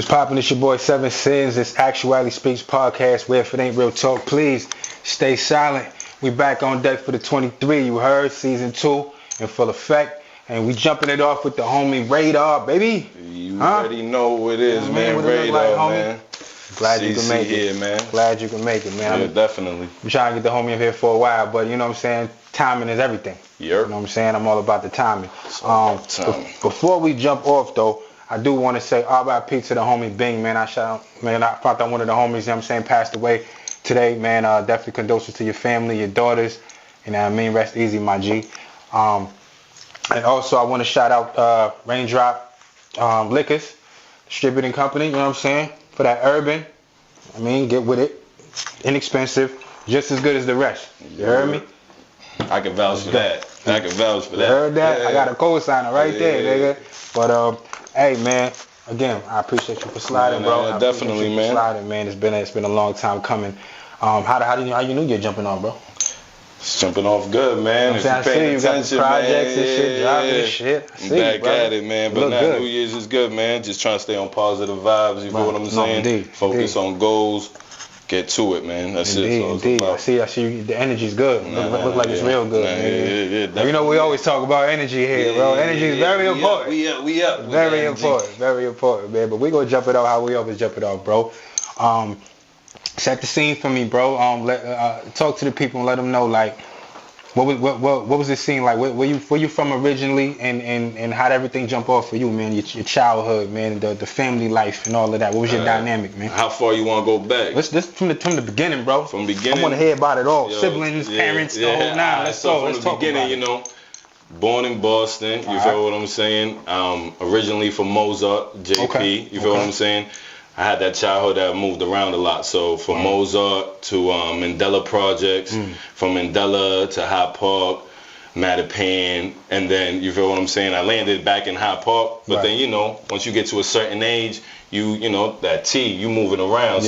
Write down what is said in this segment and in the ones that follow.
What's poppin'? It's your boy Seven Sins. It's Actuality Speaks podcast, where if it ain't real talk, please stay silent. We back on deck for the 23, you heard, season 2 in full effect. And we jumping it off with the homie Radar, baby. You already know what it is, man. Radar, man. Glad you can make it. Here, man. Glad you can make it, man. Yeah, definitely. I'm trying to get the homie up here for a while, but you know what I'm saying? Timing is everything. Yep. You know what I'm saying? I'm all about the timing. Before we jump off, though, I do want to say RIP to the homie Bing, man. I found out one of the homies, you know what I'm saying, passed away today, man. Definitely condolences to your family, your daughters. You know what I mean? Rest easy, my G. And also, I want to shout out Raindrop Liquors, distributing company, you know what I'm saying? For that urban. I mean, get with it. Inexpensive. Just as good as the rest. You heard me? I can vouch for that. I can vouch for that. You heard that? Yeah. I got a co-signer right there, nigga. But, hey, man, again, I appreciate you for sliding, bro. Yeah, definitely, man. Sliding, man. It's been a long time coming. How you knew you're jumping on, bro? It's jumping off good, man. You know if you pay attention, you got the projects man, and shit, dropping and shit. I'm back at it, man. But now good. New Year's is good, man. Just trying to stay on positive vibes. You feel what I'm saying? Indeed. Focus on goals. Get to it, man. That's it. Indeed. I see. The energy's good. Look like it's real good. Yeah, you know, we always talk about energy here, bro. Energy is very important. We up. Very important, man. But we gonna jump it off how we always jump it off, bro. Set the scene for me, bro. Talk to the people and let them know, like, what was the scene like? Where you from originally, and how did everything jump off for you, man? Your childhood, man, the family life and all of that. What was your dynamic, man? How far you want to go back? Let's from the beginning, bro. From the beginning. I want to hear about it all. Siblings, parents, the whole nine. Let's go. From the beginning, you know, born in Boston. You feel what I'm saying? Originally from Mozart, JP. You feel what I'm saying? I had that childhood that moved around a lot. So from Mozart to Mandela Projects, from Mandela to Hyde Park, Mattapan, and then, you feel what I'm saying, I landed back in Hyde Park. But then, you know, once you get to a certain age, you know, that T, you moving around.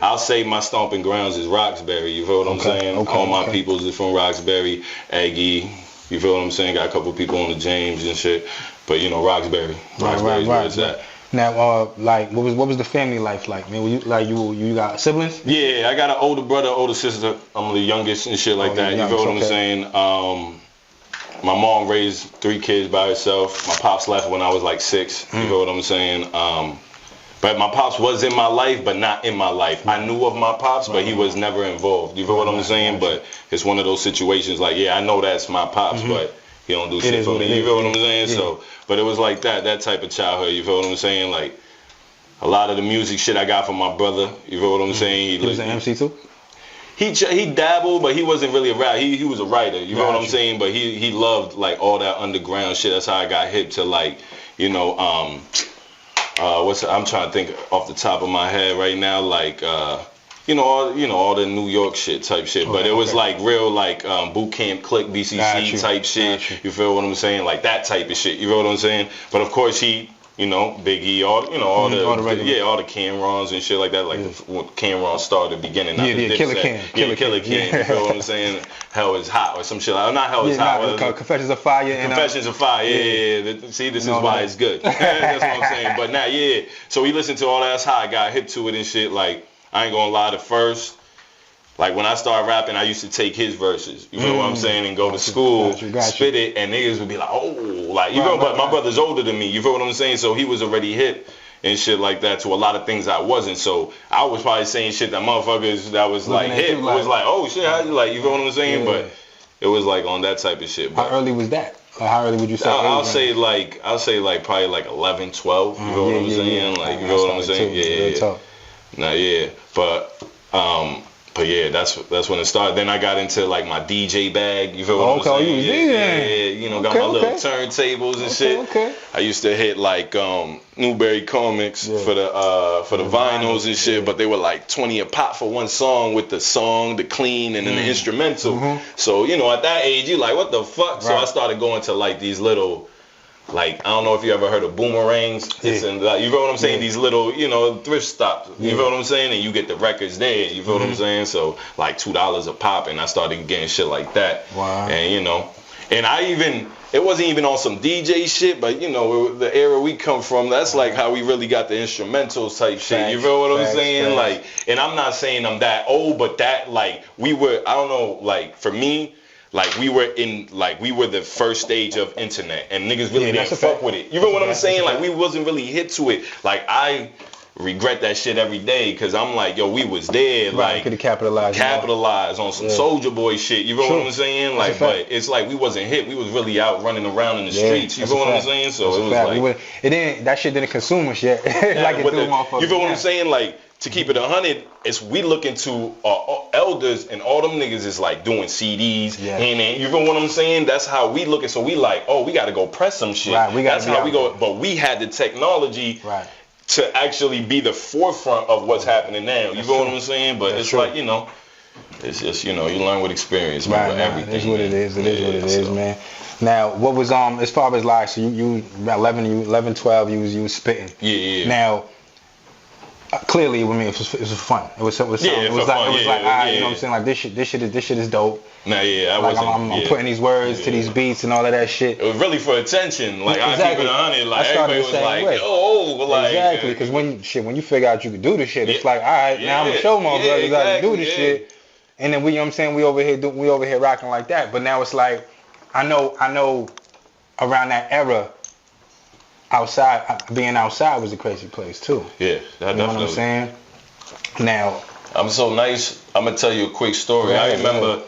I'll say my stomping grounds is Roxbury. You feel what I'm saying? All my peoples is from Roxbury, Aggie. You feel what I'm saying? Got a couple people on the James and shit. But, you know, Roxbury. Roxbury's where it's at. Now, like, what was the family life like, man? You got siblings? Yeah, I got an older brother, older sister. I'm the youngest and shit like that. You feel what I'm saying? My mom raised 3 kids by herself. My pops left when I was like 6. You feel what I'm saying? But my pops was in my life, but not in my life. I knew of my pops, but he was never involved. You feel what I'm saying? But it's one of those situations like, yeah, I know that's my pops, but he don't do shit for me. You feel what I'm saying? So, but it was like that type of childhood. You feel what I'm saying? Like, a lot of the music shit I got from my brother. You feel what I'm saying? He was an MC too? He dabbled, but he wasn't really a rapper. He was a writer. You know what I'm saying? But he loved like all that underground shit. That's how I got hip to, like, you know, I'm trying to think off the top of my head right now, like all the New York shit type shit. But it was like real, like, boot camp click BCC type shit. You feel what I'm saying? Like that type of shit. You feel what I'm saying? But of course he, you know, Biggie, all the Cam'rons and shit like that. Like when Cam'ron started beginning. Killer Cam. You feel what I'm saying? Hell is hot or some shit like. Not Hell is hot. Confessions of Fire. Confessions of Fire. Yeah. See, this is why it's good. That's what I'm saying. But now, so he listened to all that. That's how I got hip to it and shit. Like, I ain't gonna lie, the first, like, when I started rapping, I used to take his verses, you know what I'm saying, and go to school, spit it, and niggas would be like, oh, like, you know, but my brother's older than me, you feel what I'm saying, so he was already hip and shit like that to a lot of things I wasn't, so I was probably saying shit that motherfuckers that was like hip, was like, oh shit, how you, like, you feel what I'm saying, but it was like on that type of shit. But how early was that? Like, how early would you say? I'll say probably like 11, 12, you feel what I'm saying, like, you feel what I'm saying, But yeah, that's when it started. Then I got into like my DJ bag. You feel what I'm saying? Yeah, you know, got my little turntables and shit. I used to hit like Newberry Comics for the vinyls and shit, but they were like 20 a pop for one song with the song, the clean, and then the instrumental. So, you know, at that age, you like, what the fuck? So I started going to like these little, like, I don't know if you ever heard of boomerangs. It's in, like, you feel what I'm saying? These little, you know, thrift stops. You feel what I'm saying? And you get the records there. You feel what I'm saying? So like $2 a pop, and I started getting shit like that. Wow. And you know, and I even it wasn't even on some DJ shit, but you know, the era we come from, that's like how we really got the instrumentals type shit. You feel what I'm saying? Like, and I'm not saying I'm that old, but that like we were, I don't know, like for me, like we were the first stage of internet, and niggas really didn't fuck with it. You feel what I'm saying? Like we wasn't really hit to it. Like I regret that shit every day because I'm like, yo, we was there. Like could have capitalized on some Soulja Boy shit. You feel what I'm saying? Like, but it's like we wasn't hit. We was really out running around in the streets. You feel what I'm saying? So it was like it didn't. That shit didn't consume us yet. Like it do, motherfuckers. You feel what I'm saying? Like, to keep it 100, it's we look into our elders and all them niggas is like doing CDs and you feel what I'm saying? That's how we look at. So we like, oh, we got to go press some shit. Right, that's how we go. But we had the technology. Right. To actually be the forefront of what's happening now. You feel what I'm saying? But it's like, you know, it's just, you know, you learn with experience, man. With everything. It is what it is. It is what it is, man. Now, what was as far as like, so you 11, 12, you was spitting. Yeah. Now, clearly, I mean, it was fun. It was something. It was like, you know what I'm saying? Like this shit is dope. Nah, I like I'm putting these words to these beats and all of that shit. It was really for attention. Like I keep it 100. Like everybody was like, yo, like exactly. Because when you figure out you can do this shit, it's like, all right, now I'm gonna show my brothers how to do this shit. And then you know what I'm saying, we over here rocking like that. But now it's like, I know, around that era, being outside was a crazy place too. Yeah, that definitely. You know what I'm saying? Now, I'm so nice. I'm gonna tell you a quick story. I remember.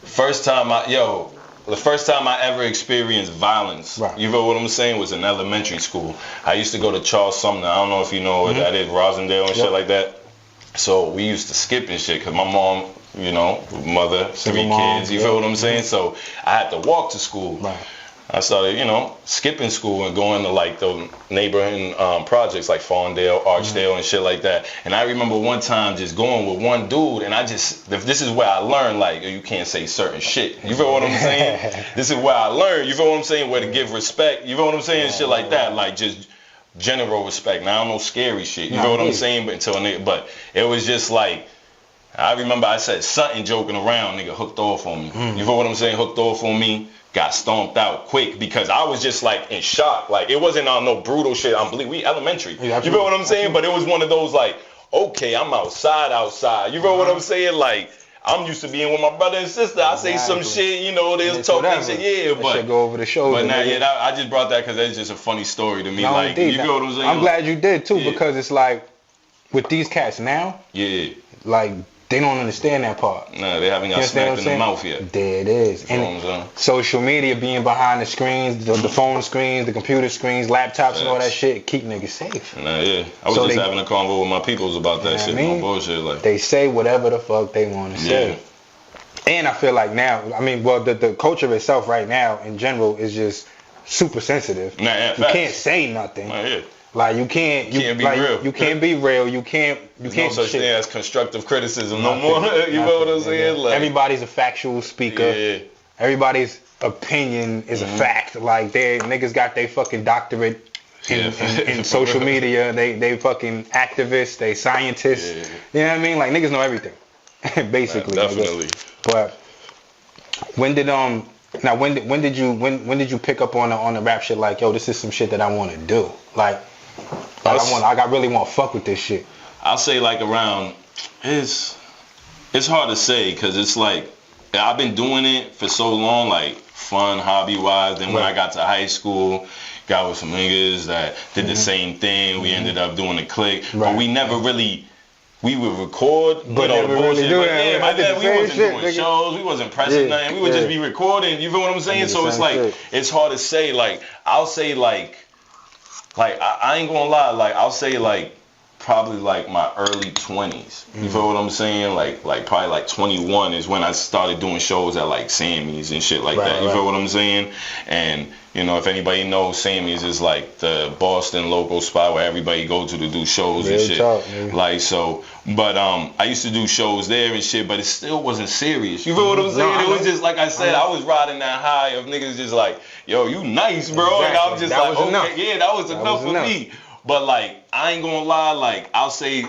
The first time I ever experienced violence, you know what I'm saying, was in elementary school. I used to go to Charles Sumner. I don't know if you know where that is, Rosendale and shit like that. So we used to skip and shit because my mom, you know, mother, 3 kids, you feel what I'm saying? So I had to walk to school. Right. I started, you know, skipping school and going to like the neighborhood projects like Fawndale, Archdale and shit like that. And I remember one time just going with one dude and this is where I learned like you can't say certain shit. You feel what I'm saying? This is where I learned, you feel what I'm saying, where to give respect. You feel what I'm saying? Shit like that, like just general respect. Now I don't know scary shit. You feel what I'm saying? But it was just like, I remember I said something joking around, nigga hooked off on me. You feel what I'm saying? Hooked off on me. Got stomped out quick because I was just like in shock. Like it wasn't on no brutal shit. We elementary. You feel what I'm saying? But it was one of those like, okay, I'm outside. You feel what I'm saying? Like I'm used to being with my brother and sister. I say some shit, you know, there's talking shit, but go over the shoulder. But now, I just brought that because that's just a funny story to me. No, like you feel what I'm saying? I'm glad you did too because it's like with these cats now. Yeah. Like. They don't understand that part. No, they haven't got smacked in the mouth yet. There it is. And social media being behind the screens, the phone screens, the computer screens, laptops and all that shit, keep niggas safe. Nah, yeah. I was just having a convo with my peoples about that shit. No bullshit. Like they say whatever the fuck they want to say. And I feel like now, I mean, well, the culture itself right now in general is just super sensitive. Nah, yeah, you can't say nothing. Nah, yeah. Like you can't be real. You can't be real. You can't. There's no such thing as constructive criticism no more. You know what I'm saying? Like, everybody's a factual speaker. Yeah. Everybody's opinion is a fact. Like niggas got their fucking doctorate in social media. They fucking activists. They scientists. Yeah. You know what I mean? Like niggas know everything, basically. Definitely. But when did when did you pick up on the rap shit? Like, yo, this is some shit that I want to do. Like I really want to fuck with this shit. I'll say like around, it's hard to say because it's like I've been doing it for so long, like fun, hobby wise. Then when I got to high school, got with some niggas that did the same thing. We ended up doing a clique, but we never really. We would record, but all the bullshit. We wasn't doing shows. We wasn't pressing nothing. We would just be recording. You feel what I'm saying? So it's like it's hard to say. Like I'll say like I ain't gonna lie. Like I'll say like probably like my early 20s. You feel what I'm saying? Like probably like 21 is when I started doing shows at like Sammy's and shit like that. You feel what I'm saying? And you know, if anybody knows, Sammy's is like the Boston local spot where everybody go to do shows and shit. Like so, but I used to do shows there and shit, but it still wasn't serious. You feel what I'm saying? It was just like I said, I was riding that high of niggas just like, yo, you nice, bro. And I was just like, okay, yeah, that was enough for me. But like, I ain't gonna lie, like I'll say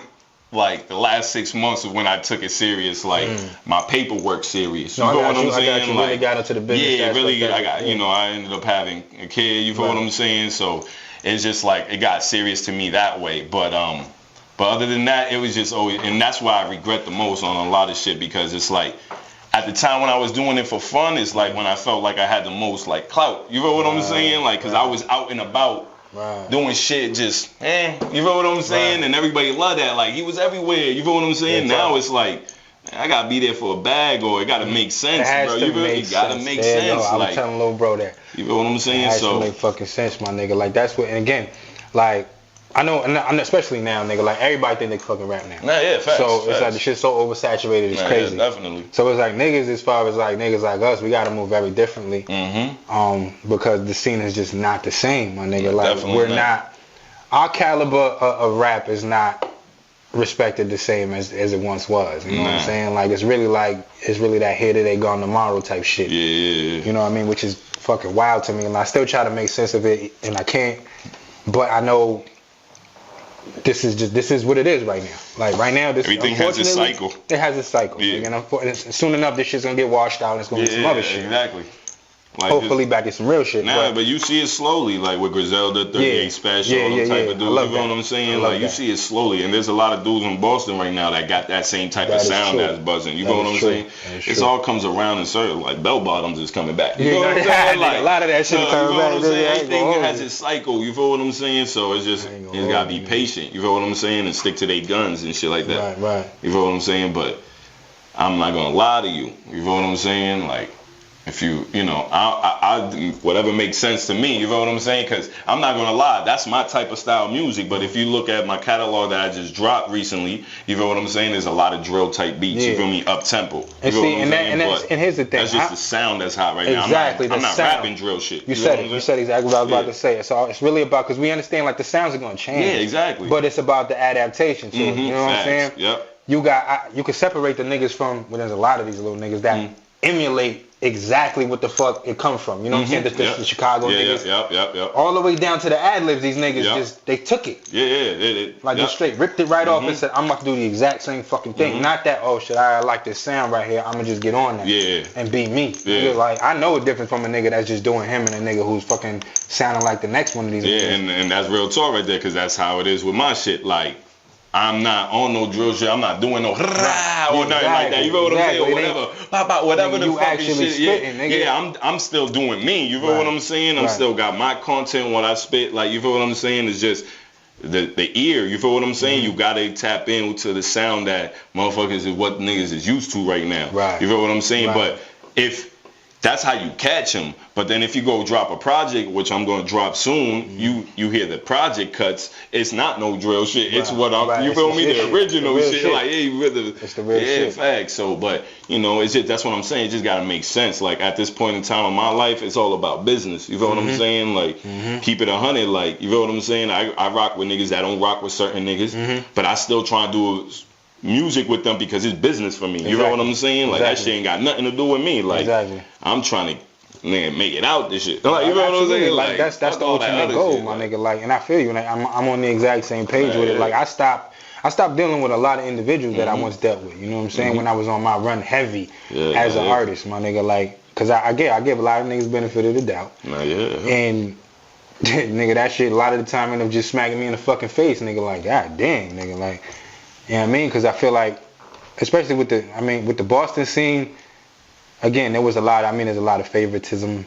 like the last 6 months of when I took it serious, like my paperwork serious. You No, know I what got I'm you. I saying? got you. Like, Really got into the business. yeah, really. aspect of I got, it. you know, I ended up having a kid. You feel what I'm saying? So it's just like it got serious to me that way. But other than that, it was just always, and that's why I regret the most on a lot of shit, because it's like at the time when I was doing it for fun, it's like when I felt like I had the most like clout. You feel what I'm saying? Like, cause I was out and about. Right. Doing shit just, you feel what I'm saying? Right. And everybody loved that. Like, he was everywhere. You feel what I'm saying? Now it's like, I gotta be there for a bag, or it gotta make sense, bro. It gotta make sense. I was telling little bro that. You feel what I'm saying? It has to make fucking sense, my nigga. Like, that's what, and again, like, I know, and especially now, nigga, like, everybody think they fucking rap now. Nah, yeah, facts. So it's like the shit's so oversaturated, it's crazy. Yeah, definitely. So it's like niggas, as far as like niggas like us, we gotta move very differently. Because the scene is just not the same, my nigga. Like, we're not. Our caliber of rap is not respected the same as it once was. You know what I'm saying? Like, it's really that here today, gone tomorrow type shit. Yeah. You know what I mean? Which is fucking wild to me, and I still try to make sense of it, and I can't. But I know this is what it is right now. Like, right now, everything has its cycle. It has its cycle. Yeah. And soon enough, this shit's gonna get washed out, and it's gonna be some other shit. Exactly. Like, hopefully back to some real shit. But you see it slowly, like with Griselda, 38 Special, all them type of dudes. You know what I'm saying? Like, you see it slowly, and there's a lot of dudes in Boston right now that got that same type of sound that's buzzing. You know what I'm saying? It all comes around in certain, like Bell Bottoms is coming back. You know what I'm saying? Like, a lot of that shit is coming back. Everything has its cycle. You feel what I'm saying? So it's just, you gotta be patient. You feel what I'm saying? And stick to their guns and shit like that. Right. You feel what I'm saying? But I'm not gonna lie to you. You feel what I'm saying? Like, if you know, I whatever makes sense to me, you know what I'm saying? Because I'm not gonna lie, that's my type of style music. But if you look at my catalog that I just dropped recently, you know what I'm saying? There's a lot of drill type beats. You feel me? Up tempo. And see, and here's the thing. That's just the sound that's hot right now. Exactly. I'm not rapping drill shit. You said exactly what I was about to say. It's really about, because we understand like the sounds are gonna change. Yeah, exactly. But it's about the adaptation to it. You know what I'm saying? Yep. You can separate the niggas from. Well, there's a lot of these little niggas that emulate exactly what the fuck it comes from. You know what I'm saying? The Chicago niggas. Yep. All the way down to the ad-libs, these niggas just, they took it. Like, just straight ripped it right off and said, I'm about to do the exact same fucking thing. Not that, oh shit, I like this sound right here, I'm gonna just get on that and be me. Like, I know a difference from a nigga that's just doing him and a nigga who's fucking sounding like the next one of these niggas. And that's real talk right there, because that's how it is with my shit. Like, I'm not on no drill shit. I'm not doing no or nothing like that. You know what I'm saying? Or whatever the fucking shit. Spitting, I'm still doing me. You know what I'm saying? I'm still got my content. What I spit, like, you feel what I'm saying? It's just the ear. You feel what I'm saying? You gotta tap into the sound that motherfuckers is what niggas is used to right now. You feel what I'm saying? But if that's how you catch them. But then if you go drop a project, which I'm going to drop soon, you hear the project cuts. It's not no drill shit. It's what I'm, you feel me? The original shit. Like, hey, it's the real shit. Facts. So, but, you know, it's just, that's what I'm saying. It just got to make sense. Like, at this point in time in my life, it's all about business. You feel what I'm saying? Like, keep it 100. Like, you feel what I'm saying? I rock with niggas that don't rock with certain niggas. But I still try to do music with them because it's business for me. You know what I'm saying? Like, that shit ain't got nothing to do with me. Like, I'm trying to make it out this shit. Like, you know what I'm saying? Like, that's the ultimate goal, my nigga. Like, and I feel you. Like, I'm on the exact same page with it. Like, I stopped dealing with a lot of individuals that I once dealt with. You know what I'm saying? When I was on my run heavy as an artist, my nigga. Like, cause I give a lot of niggas benefit of the doubt. And nigga, that shit a lot of the time ended up just smacking me in the fucking face, nigga. Like, god damn, nigga. Like, you know what I mean? Because I feel like, especially with the Boston scene, again, there's a lot of favoritism.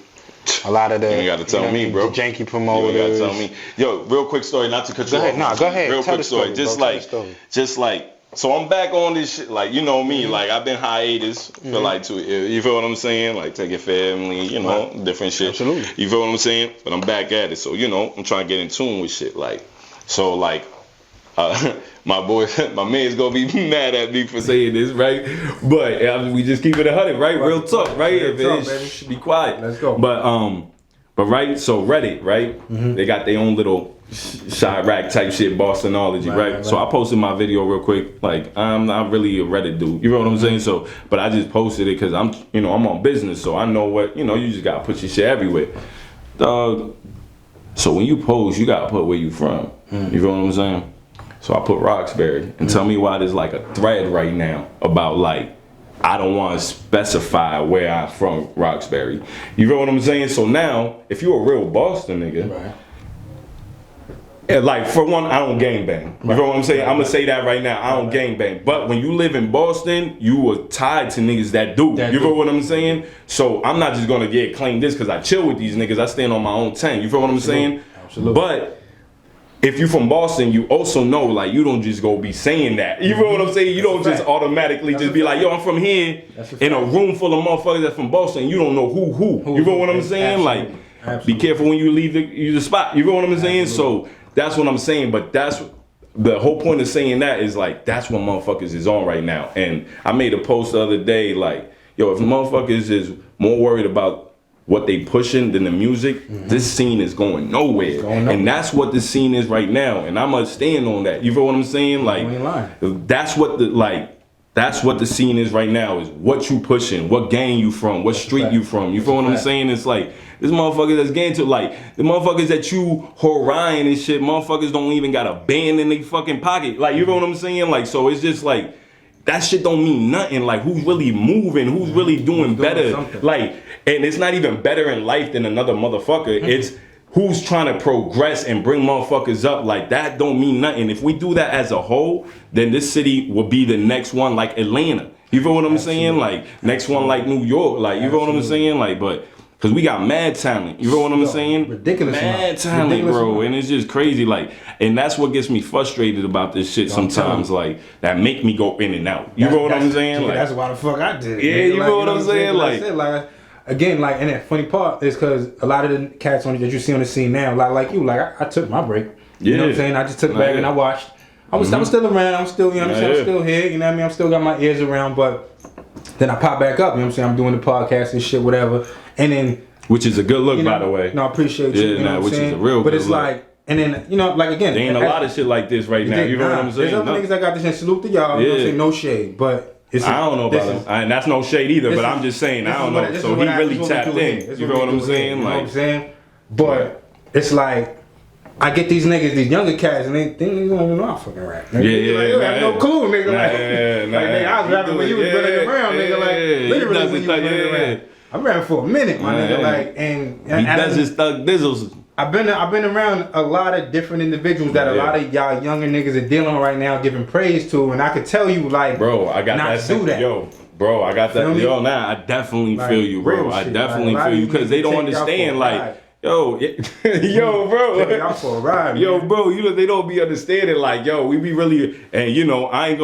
A lot of the, you ain't got to tell me, bro. The janky promoters. You ain't got to tell me. Yo, real quick story, not to cut you off. Go ahead. Real quick story. Just like, so I'm back on this shit. Like, you know me, like, I've been hiatus for like 2 years. You feel what I'm saying? Like, take your family, you know, different shit. Absolutely. You feel what I'm saying? But I'm back at it. So, you know, I'm trying to get in tune with shit. Like, so, like, my man's gonna be mad at me for saying this, right? But we just keep it 100, right? Real talk, right? If it should be quiet. Let's go. But right, so Reddit, right? They got their own little Chirac type shit, Bostonology, right? So I posted my video real quick. Like, I'm not really a Reddit dude, you know what I'm saying? So, but I just posted it because I'm on business, so I know what, you just gotta put your shit everywhere, dog. So when you post, you gotta put where you from. You feel what I'm saying? So So I put Roxbury, and tell me why there's like a thread right now about like, I don't want to specify where I'm from, Roxbury. You know what I'm saying? So now, if you're a real Boston nigga, Right. and like for one, I don't gangbang. You know what I'm saying? I'm gonna say that right now. I don't gangbang. But when you live in Boston, you were tied to niggas that do. You know what I'm saying? So I'm not just gonna get claimed this because I chill with these niggas. I stand on my own 10. You feel what I'm saying? Absolutely. But if you from Boston, you also know like you don't just go be saying that. You feel what I'm saying? You don't just automatically just be like, yo, I'm from here in a room full of motherfuckers that's from Boston. You don't know who. You feel what I'm saying? Like, be careful when you leave the spot. You feel what I'm saying? So that's what I'm saying. But that's the whole point of saying that is like that's what motherfuckers is on right now. And I made a post the other day like, yo, if motherfuckers is more worried about what they pushing than the music, this scene is going nowhere. And that's what the scene is right now. And I'm gonna stand on that. You feel what I'm saying? Like that's what the scene is right now, is what you pushing, what gang you from, what street you from. You feel what I'm saying? It's like this motherfuckers that's getting to like the motherfuckers that you Horion and shit, motherfuckers don't even got a band in their fucking pocket. Like you feel what I'm saying? Like so it's just like that shit don't mean nothing. Like who's really moving, who's really doing better. Like, and it's not even better in life than another motherfucker. It's who's trying to progress and bring motherfuckers up. Like that don't mean nothing. If we do that as a whole, then this city will be the next one like Atlanta. You feel what I'm saying? Like next one like New York. Like you feel what I'm saying? Like but cause we got mad talent. You know what I'm saying? Ridiculous. Mad talent, bro. And it's just crazy. Like, and that's what gets me frustrated about this shit sometimes. Like, that make me go in and out. You know what I'm saying? Like, that's why the fuck I did it. Yeah, you know what I'm saying? Like, again, like, and that funny part is because a lot of the cats that you see on the scene now, like you, like I took my break. You know what I'm saying? I just took it back and I watched. I was still around. I'm still, you know what I'm saying? I'm still here. You know what I mean? I'm still got my ears around, but then I pop back up. You know what I'm saying? I'm doing the podcast and shit, whatever. And then, which is a good look, by the way. No, I appreciate you. You know what I'm saying? Is a real but good it's look. Like, and then, you know, like again. There ain't a lot of shit like this right now. You know what I'm saying? There's other niggas that got this and salute to y'all. You know what I'm saying? No shade. But I don't know about him. And that's no shade either, but I'm just saying, I don't know. So he really tapped in. You know what I'm saying? You know what I'm saying? But it's like, I get these niggas, these younger cats, and they don't even know I fucking rap. Nigga. I have no clue, nigga. Like, I was rapping when you was running around, nigga. Like, literally when you was running around. I'm rapping for a minute, my nigga. Like, and he does his thug dizzles. I've been around a lot of different individuals that a lot of y'all younger niggas are dealing with right now, giving praise to, and I could tell you, like, bro, I got not that. Do that. Yo, bro, I got that. Yo, nah, I definitely feel you, bro. I definitely feel you because they don't understand, like. Yo, bro. Y'all for a ride, man. Yo, bro, you know they don't be understanding. Like, yo, we be really, and you know, I ain't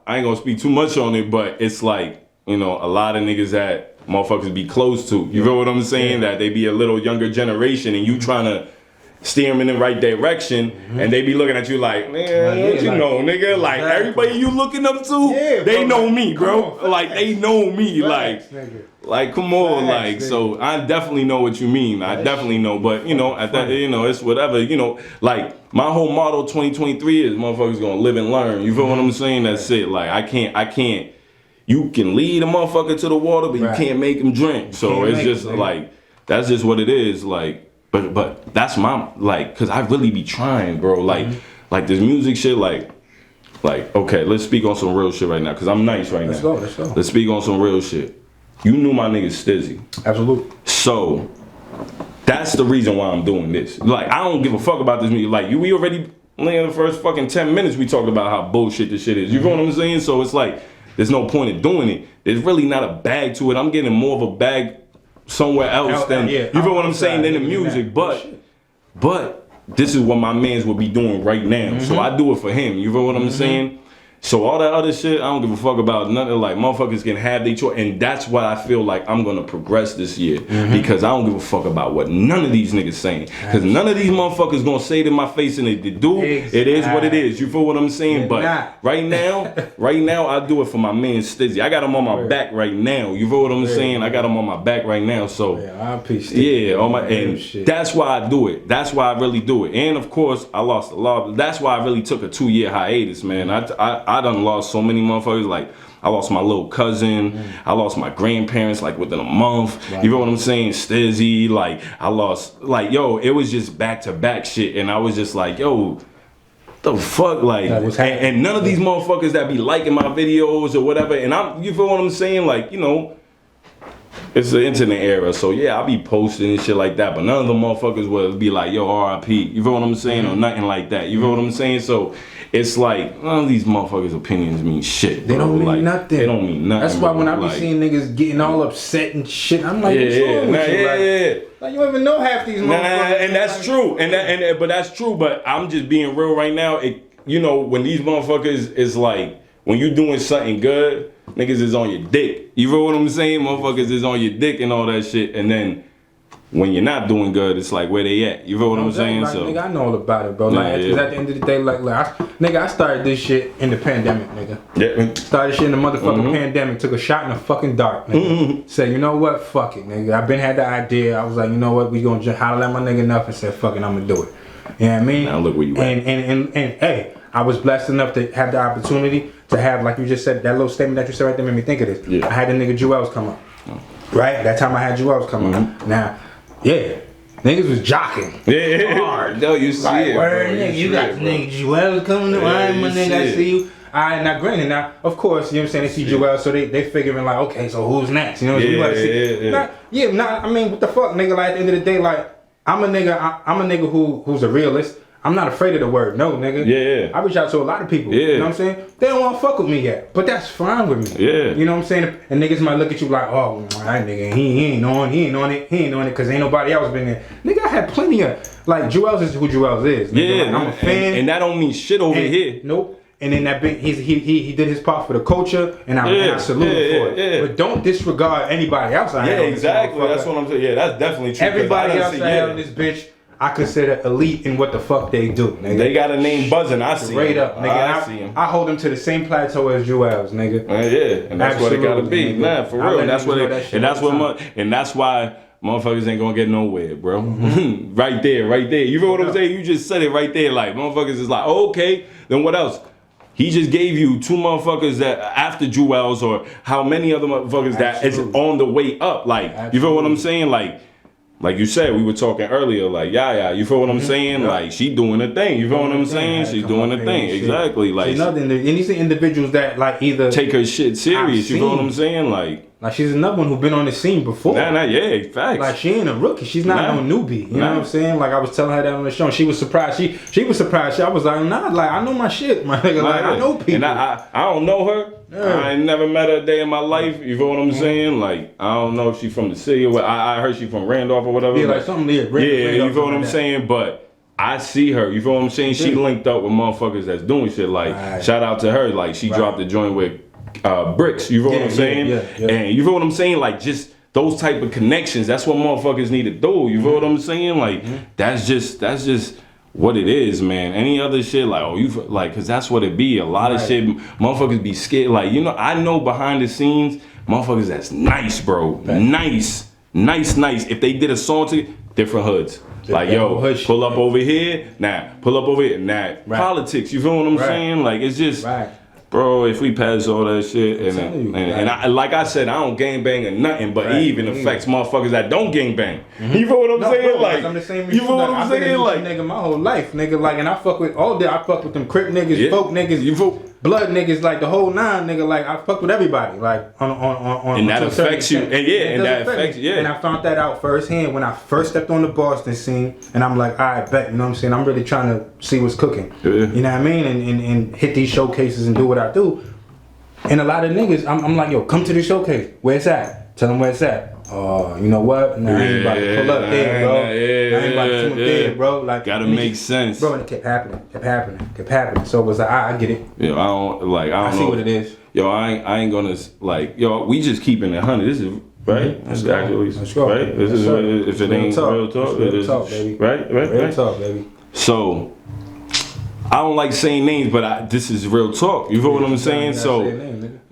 gonna speak too much on it, but it's like, you know, a lot of niggas that motherfuckers be close to. You feel what I'm saying? That they be a little younger generation, and you trying to steer them in the right direction, and they be looking at you like, man, what you know, nigga? Like everybody you looking up to, they know me, bro. Like they know me, like come on, like so I definitely know what you mean. I definitely know, but you know, at that, you know, it's whatever, you know, like my whole motto 2023 is motherfuckers gonna live and learn. You feel what I'm saying? That's it. Like I can't. You can lead a motherfucker to the water, but you can't make him drink. So it's just like that's just what it is. Like. But that's my, like, cause I really be trying, bro. Like this music shit, like, okay, let's speak on some real shit right now, cause I'm nice right now. Let's go. Let's speak on some real shit. You knew my nigga Stizzy. Absolutely. So that's the reason why I'm doing this. Like, I don't give a fuck about this music. Like, we already, in the first fucking 10 minutes, we talked about how bullshit this shit is. You know what I'm saying? So it's like, there's no point in doing it. There's really not a bag to it. I'm getting more of a bag somewhere else than you feel what I'm saying than the music, but this is what my mans will be doing right now. So I do it for him. You feel what I'm saying? So all that other shit, I don't give a fuck about nothing. Like motherfuckers can have their choice, and that's why I feel like I'm gonna progress this year because I don't give a fuck about what none of these niggas saying. Because none of these motherfuckers gonna say to my face, and if they do, it is what it is. You feel what I'm saying? But right now, I do it for my man Stizzy. I got him on my back right now. You feel what I'm saying? I got him on my back right now. So I appreciate and that's why I do it. That's why I really do it. And of course, I lost a lot. That's why I really took a 2-year hiatus, man. I done lost so many motherfuckers. Like I lost my little cousin. I lost my grandparents like within a month. You know what I'm saying? Stizzy. Like I lost, like yo, it was just back to back shit, and I was just like, yo, the fuck, like, and none of these motherfuckers that be liking my videos or whatever, and you feel what I'm saying? Like, you know, it's the internet era, so yeah, I'll be posting and shit like that, but none of the motherfuckers will be like, yo, R.I.P., you feel what I'm saying, or nothing like that, you feel what I'm saying? So it's like, none of these motherfuckers' opinions mean shit, bro. They don't mean like, nothing. They don't mean nothing. That's why when I be like, seeing niggas getting all upset and shit, I'm like, what's wrong with you? Like, you don't even know half these motherfuckers. And that's true, but that's true, but I'm just being real right now. You know, when these motherfuckers is like, when you doing something good, niggas is on your dick. You feel what I'm saying? Motherfuckers is on your dick and all that shit, and then when you're not doing good, it's like, where they at? You feel what I'm saying? Like, so, nigga, I know all about it, bro. Like, cause at the end of the day, I started this shit in the pandemic, nigga. Yeah. Started shit in the motherfucking pandemic. Took a shot in the fucking dark, nigga. Said, you know what? Fuck it, nigga. I been had the idea. I was like, you know what? We gonna just holler at my nigga enough and said, fuck it, I'm gonna do it. You know what I mean? Now look where you at. And hey, I was blessed enough to have the opportunity to have, like you just said, that little statement that you said right there made me think of this. Yeah. I had the nigga Jewels come up. Right? That time I had Jewels come up. Now, yeah, niggas was jocking. Yeah. Hard. No, you see like, it, word, bro. nigga, you got the nigga Jewels coming up. Alright, my nigga, I see you. Alright, now granted, now, of course, you know what I'm saying, they see Jewel, so they figuring like, okay, so who's next? You know what I'm saying? I mean, what the fuck, nigga, like, at the end of the day, like, I'm a nigga who's a realist. I'm not afraid of the word no, nigga. Yeah. I reach out to a lot of people. Yeah. You know what I'm saying? They don't want to fuck with me yet. But that's fine with me. Yeah. You know what I'm saying? And niggas might look at you like, oh, that nigga, he ain't on it, because ain't nobody else been there. Nigga, I had plenty of, like, Jewels is who Jewels is. Nigga. Yeah. Like, I'm a fan. And that don't mean shit over here. Nope. And then that big, he did his part for the culture, and I salute him for it. Yeah. But don't disregard anybody else. Exactly. That's what I'm saying. Yeah, that's definitely true. Everybody else I have in this bitch, I consider elite in what the fuck they do, nigga. They got a name buzzing. I see straight up, nigga. I see him. I hold them to the same plateau as Jewels, nigga. Yeah, and that's what it gotta be, man. For real. That's what and that's why motherfuckers ain't gonna get nowhere, bro. Right there. You feel what I'm saying? You just said it right there. Like, motherfuckers is like, oh, okay, then what else? He just gave you two motherfuckers that after Jewels, or how many other motherfuckers that is on the way up. Like, you feel what I'm saying? Like you said, we were talking earlier, like, you feel what I'm saying? Like, she doing a thing, you feel what I'm saying? She's doing a thing, exactly. Like, and these individuals that, like, either take her shit serious, you feel what I'm saying? Like she's another one who been on the scene before. Yeah, facts. Like, she ain't a rookie. She's not no newbie. You know what I'm saying? Like, I was telling her that on the show. And she was surprised. She was surprised. I was like, nah, like, I know my shit, my nigga. Like, I know people. And I don't know her. Yeah. I ain't never met her a day in my life. You feel what I'm saying? Like, I don't know if she's from the city or what. I heard she from Randolph or whatever. Yeah, like something there. You feel what I'm saying? But I see her. You feel what I'm saying? She linked up with motherfuckers that's doing shit. Like, shout out to her. Like, she dropped the joint with Bricks, you feel what I'm saying? And you feel what I'm saying? Like, just those type of connections, that's what motherfuckers need to do. You feel what I'm saying? Like, that's just what it is, man. Any other shit, like, oh, you like, cause that's what it be. A lot of shit, motherfuckers be scared. Like, you know, I know behind the scenes, motherfuckers that's nice, bro. Nice. If they did a song to different hoods. Like, yo, pull up over here, pull up over here, politics, you feel what I'm saying? Like, it's just, bro, if we pass all that shit, and I, like I said, I don't gangbang or nothing, but it even affects motherfuckers that don't gangbang. You feel what I'm saying? Bro, like, I'm the same. You feel what I'm saying? Like, nigga, my whole life, nigga, like, and I fuck with all day. I fuck with them Crip niggas, folk niggas, blood niggas, like the whole nine, nigga. Like, I fuck with everybody, like on. And that affects you, and that affects you. And I found that out firsthand when I first stepped on the Boston scene, and I'm like, I bet, you know what I'm saying? I'm really trying to see what's cooking. You know what I mean? And hit these showcases and do what I do. And a lot of niggas, I'm like, yo, come to the showcase. Where it's at? Tell them where it's at. You know what? Nah, I ain't about to pull up there, bro. I ain't about to come up there, bro. Like, gotta make sense, bro. And it kept happening. So it was like, I get it. Yo, I see what it is. Yo, I ain't gonna like, yo, we just keeping it 100. This is right. That's actually right. This is if it ain't real talk, real talk, baby. Right. Real talk, baby. So, I don't like saying names, but this is real talk. You feel what I'm saying? So,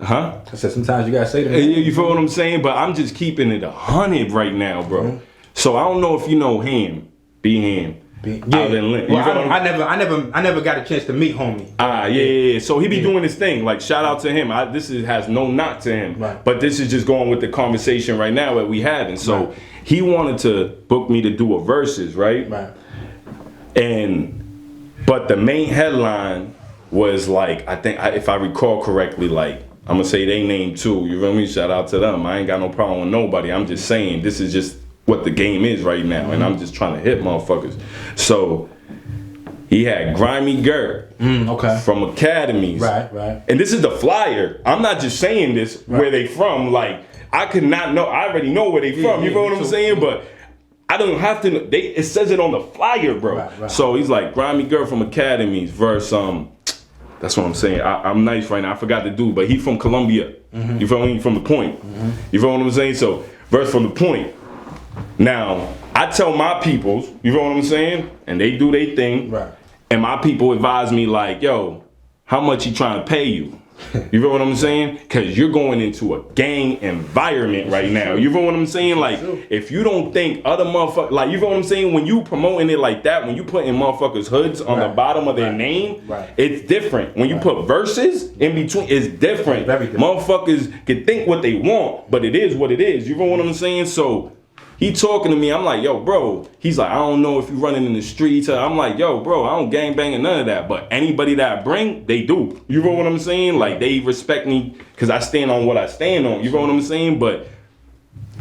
I said sometimes you gotta say the name. You feel what I'm saying? But I'm just keeping it 100 right now, bro. So I don't know if you know Ham, Ham. Out in Lynn. Well, I never got a chance to meet homie. Yeah. So he be doing his thing. Like, shout out to him. This has no knock to him. Right. But this is just going with the conversation right now that we having. So he wanted to book me to do a verses, right? And But the main headline was like, I think, if I recall correctly, like, I'm gonna say they name too. You feel me? Shout out to them. I ain't got no problem with nobody. I'm just saying this is just what the game is right now, and I'm just trying to hit motherfuckers. So he had Grimy Gert from Academies. Right. And this is the flyer. I'm not just saying this where they from. Like, I could not know. I already know where they from. You know what I'm saying? But I don't have to. It says it on the flyer, bro. Right. So he's like Grimy Gert from Academies versus That's what I'm saying. I'm nice right now. I forgot the dude, but he from Columbia. You feel me? From the Point. You feel what I'm saying? So verse from the Point. Now I tell my peoples, you feel what I'm saying, and they do their thing. Right. And my people advise me like, yo, how much he trying to pay you? You feel what I'm saying? Because you're going into a gang environment right now. You feel what I'm saying? Like, if you don't think other motherfuckers, like, you feel what I'm saying? When you promoting it like that, when you putting motherfuckers' hoods on the bottom of their name, it's different. When you put verses in between, it's different. Very different. Motherfuckers can think what they want, but it is what it is. You feel what I'm saying? So he talking to me, I'm like, yo, bro. He's like, I don't know if you running in the streets. I'm like, yo, bro, I don't gang bang and none of that. But anybody that I bring, they do. You know what I'm saying? Like, they respect me because I stand on what I stand on. You know what I'm saying? But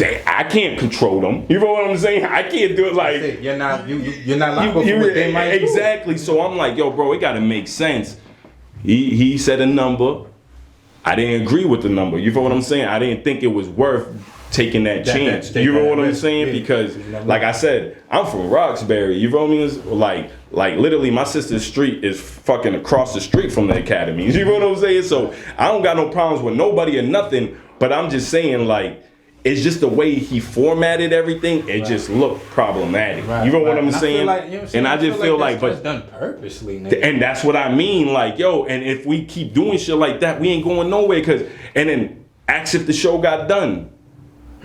I can't control them. You know what I'm saying? I can't do it like. You're not locked up for what they might do. Exactly. So I'm like, yo, bro, it got to make sense. He said a number. I didn't agree with the number. You know what I'm saying? I didn't think it was worth taking that chance. You know what I'm saying? Because, like I said, I'm from Roxbury. You feel me? Like literally, my sister's street is fucking across the street from the academies. You know what I'm saying? So I don't got no problems with nobody or nothing. But I'm just saying, like, it's just the way he formatted everything. It just looked problematic. You know what I'm saying? And I just feel like, but done purposely, nigga. And that's what I mean. Like, yo, and if we keep doing shit like that, we ain't going nowhere. And then ask if the show got done.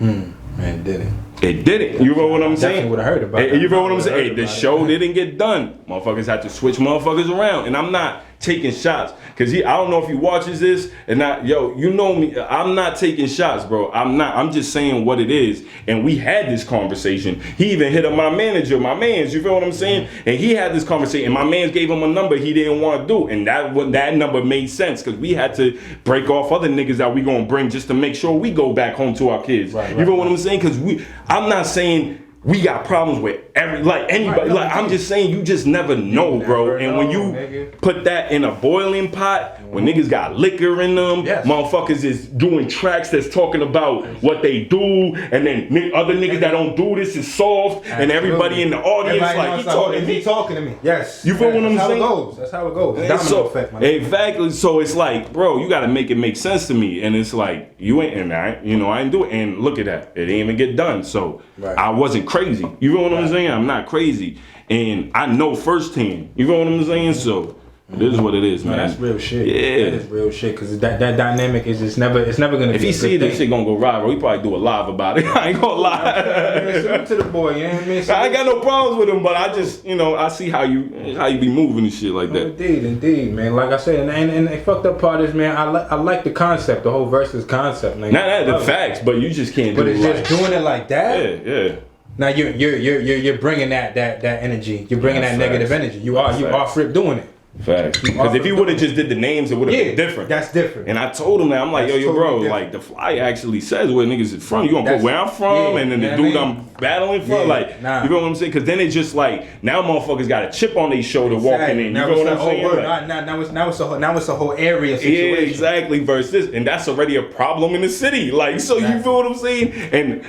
Man, it didn't. It didn't. You know what I'm saying? Definitely would have heard about it. You know what I'm saying? Hey, the show didn't get done. Motherfuckers had to switch motherfuckers around. And I'm not taking shots. Because I don't know if he watches this. And you know me. I'm not taking shots, bro. I'm not. I'm just saying what it is. And we had this conversation. He even hit up my manager, my mans. You feel what I'm saying? And he had this conversation. And my mans gave him a number he didn't want to do. And that number made sense. Because we had to break off other niggas that we going to bring just to make sure we go back home to our kids. You know what I'm saying? Because I'm not saying we got problems with anybody. I'm just saying you just never know, bro. And when you put that in a boiling pot, when niggas got liquor in them, motherfuckers is doing tracks that's talking about what they do, and then other niggas that don't do this is soft, and everybody in the audience he talking to me. Yes. You feel what I'm saying? That's how it goes. Domino effect, man. Exactly. So it's like, bro, you gotta make it make sense to me. And it's like, you ain't, and I ain't do it. And look at that. It didn't even get done. So I wasn't crazy. You know what I'm saying? I'm not crazy. And I know firsthand. You know what I'm saying? So it is what it is, man. That's real shit. Yeah. That is real shit. Cause that dynamic is just never, it's never gonna be. If he see this shit gonna go viral, he probably do a live about it. I ain't gonna lie. Salute to the boy, you know what I mean? I ain't got no problems with him, but I just, I see how you be moving and shit like that. Indeed, man. Like I said, and the fucked up part is, man, I like the concept, the whole versus concept, man. Not the facts, but you just can't do it. But it's just doing it like that. Yeah. Now you're bringing that energy. You're bringing that negative energy. You are Fripp doing it. Facts. Because if he would have just did the names, it would have been different. That's different. And I told him that. I'm like, yo, bro, like the flyer actually says where niggas is from. You gonna put where I'm from, and then the dude I'm battling for, you know what I'm saying? Because then it's just like now motherfuckers got a chip on their shoulder walking in. You know what I'm saying? Now it's a whole area situation. Yeah, exactly. Versus, and that's already a problem in the city. Like, so you feel what I'm saying? And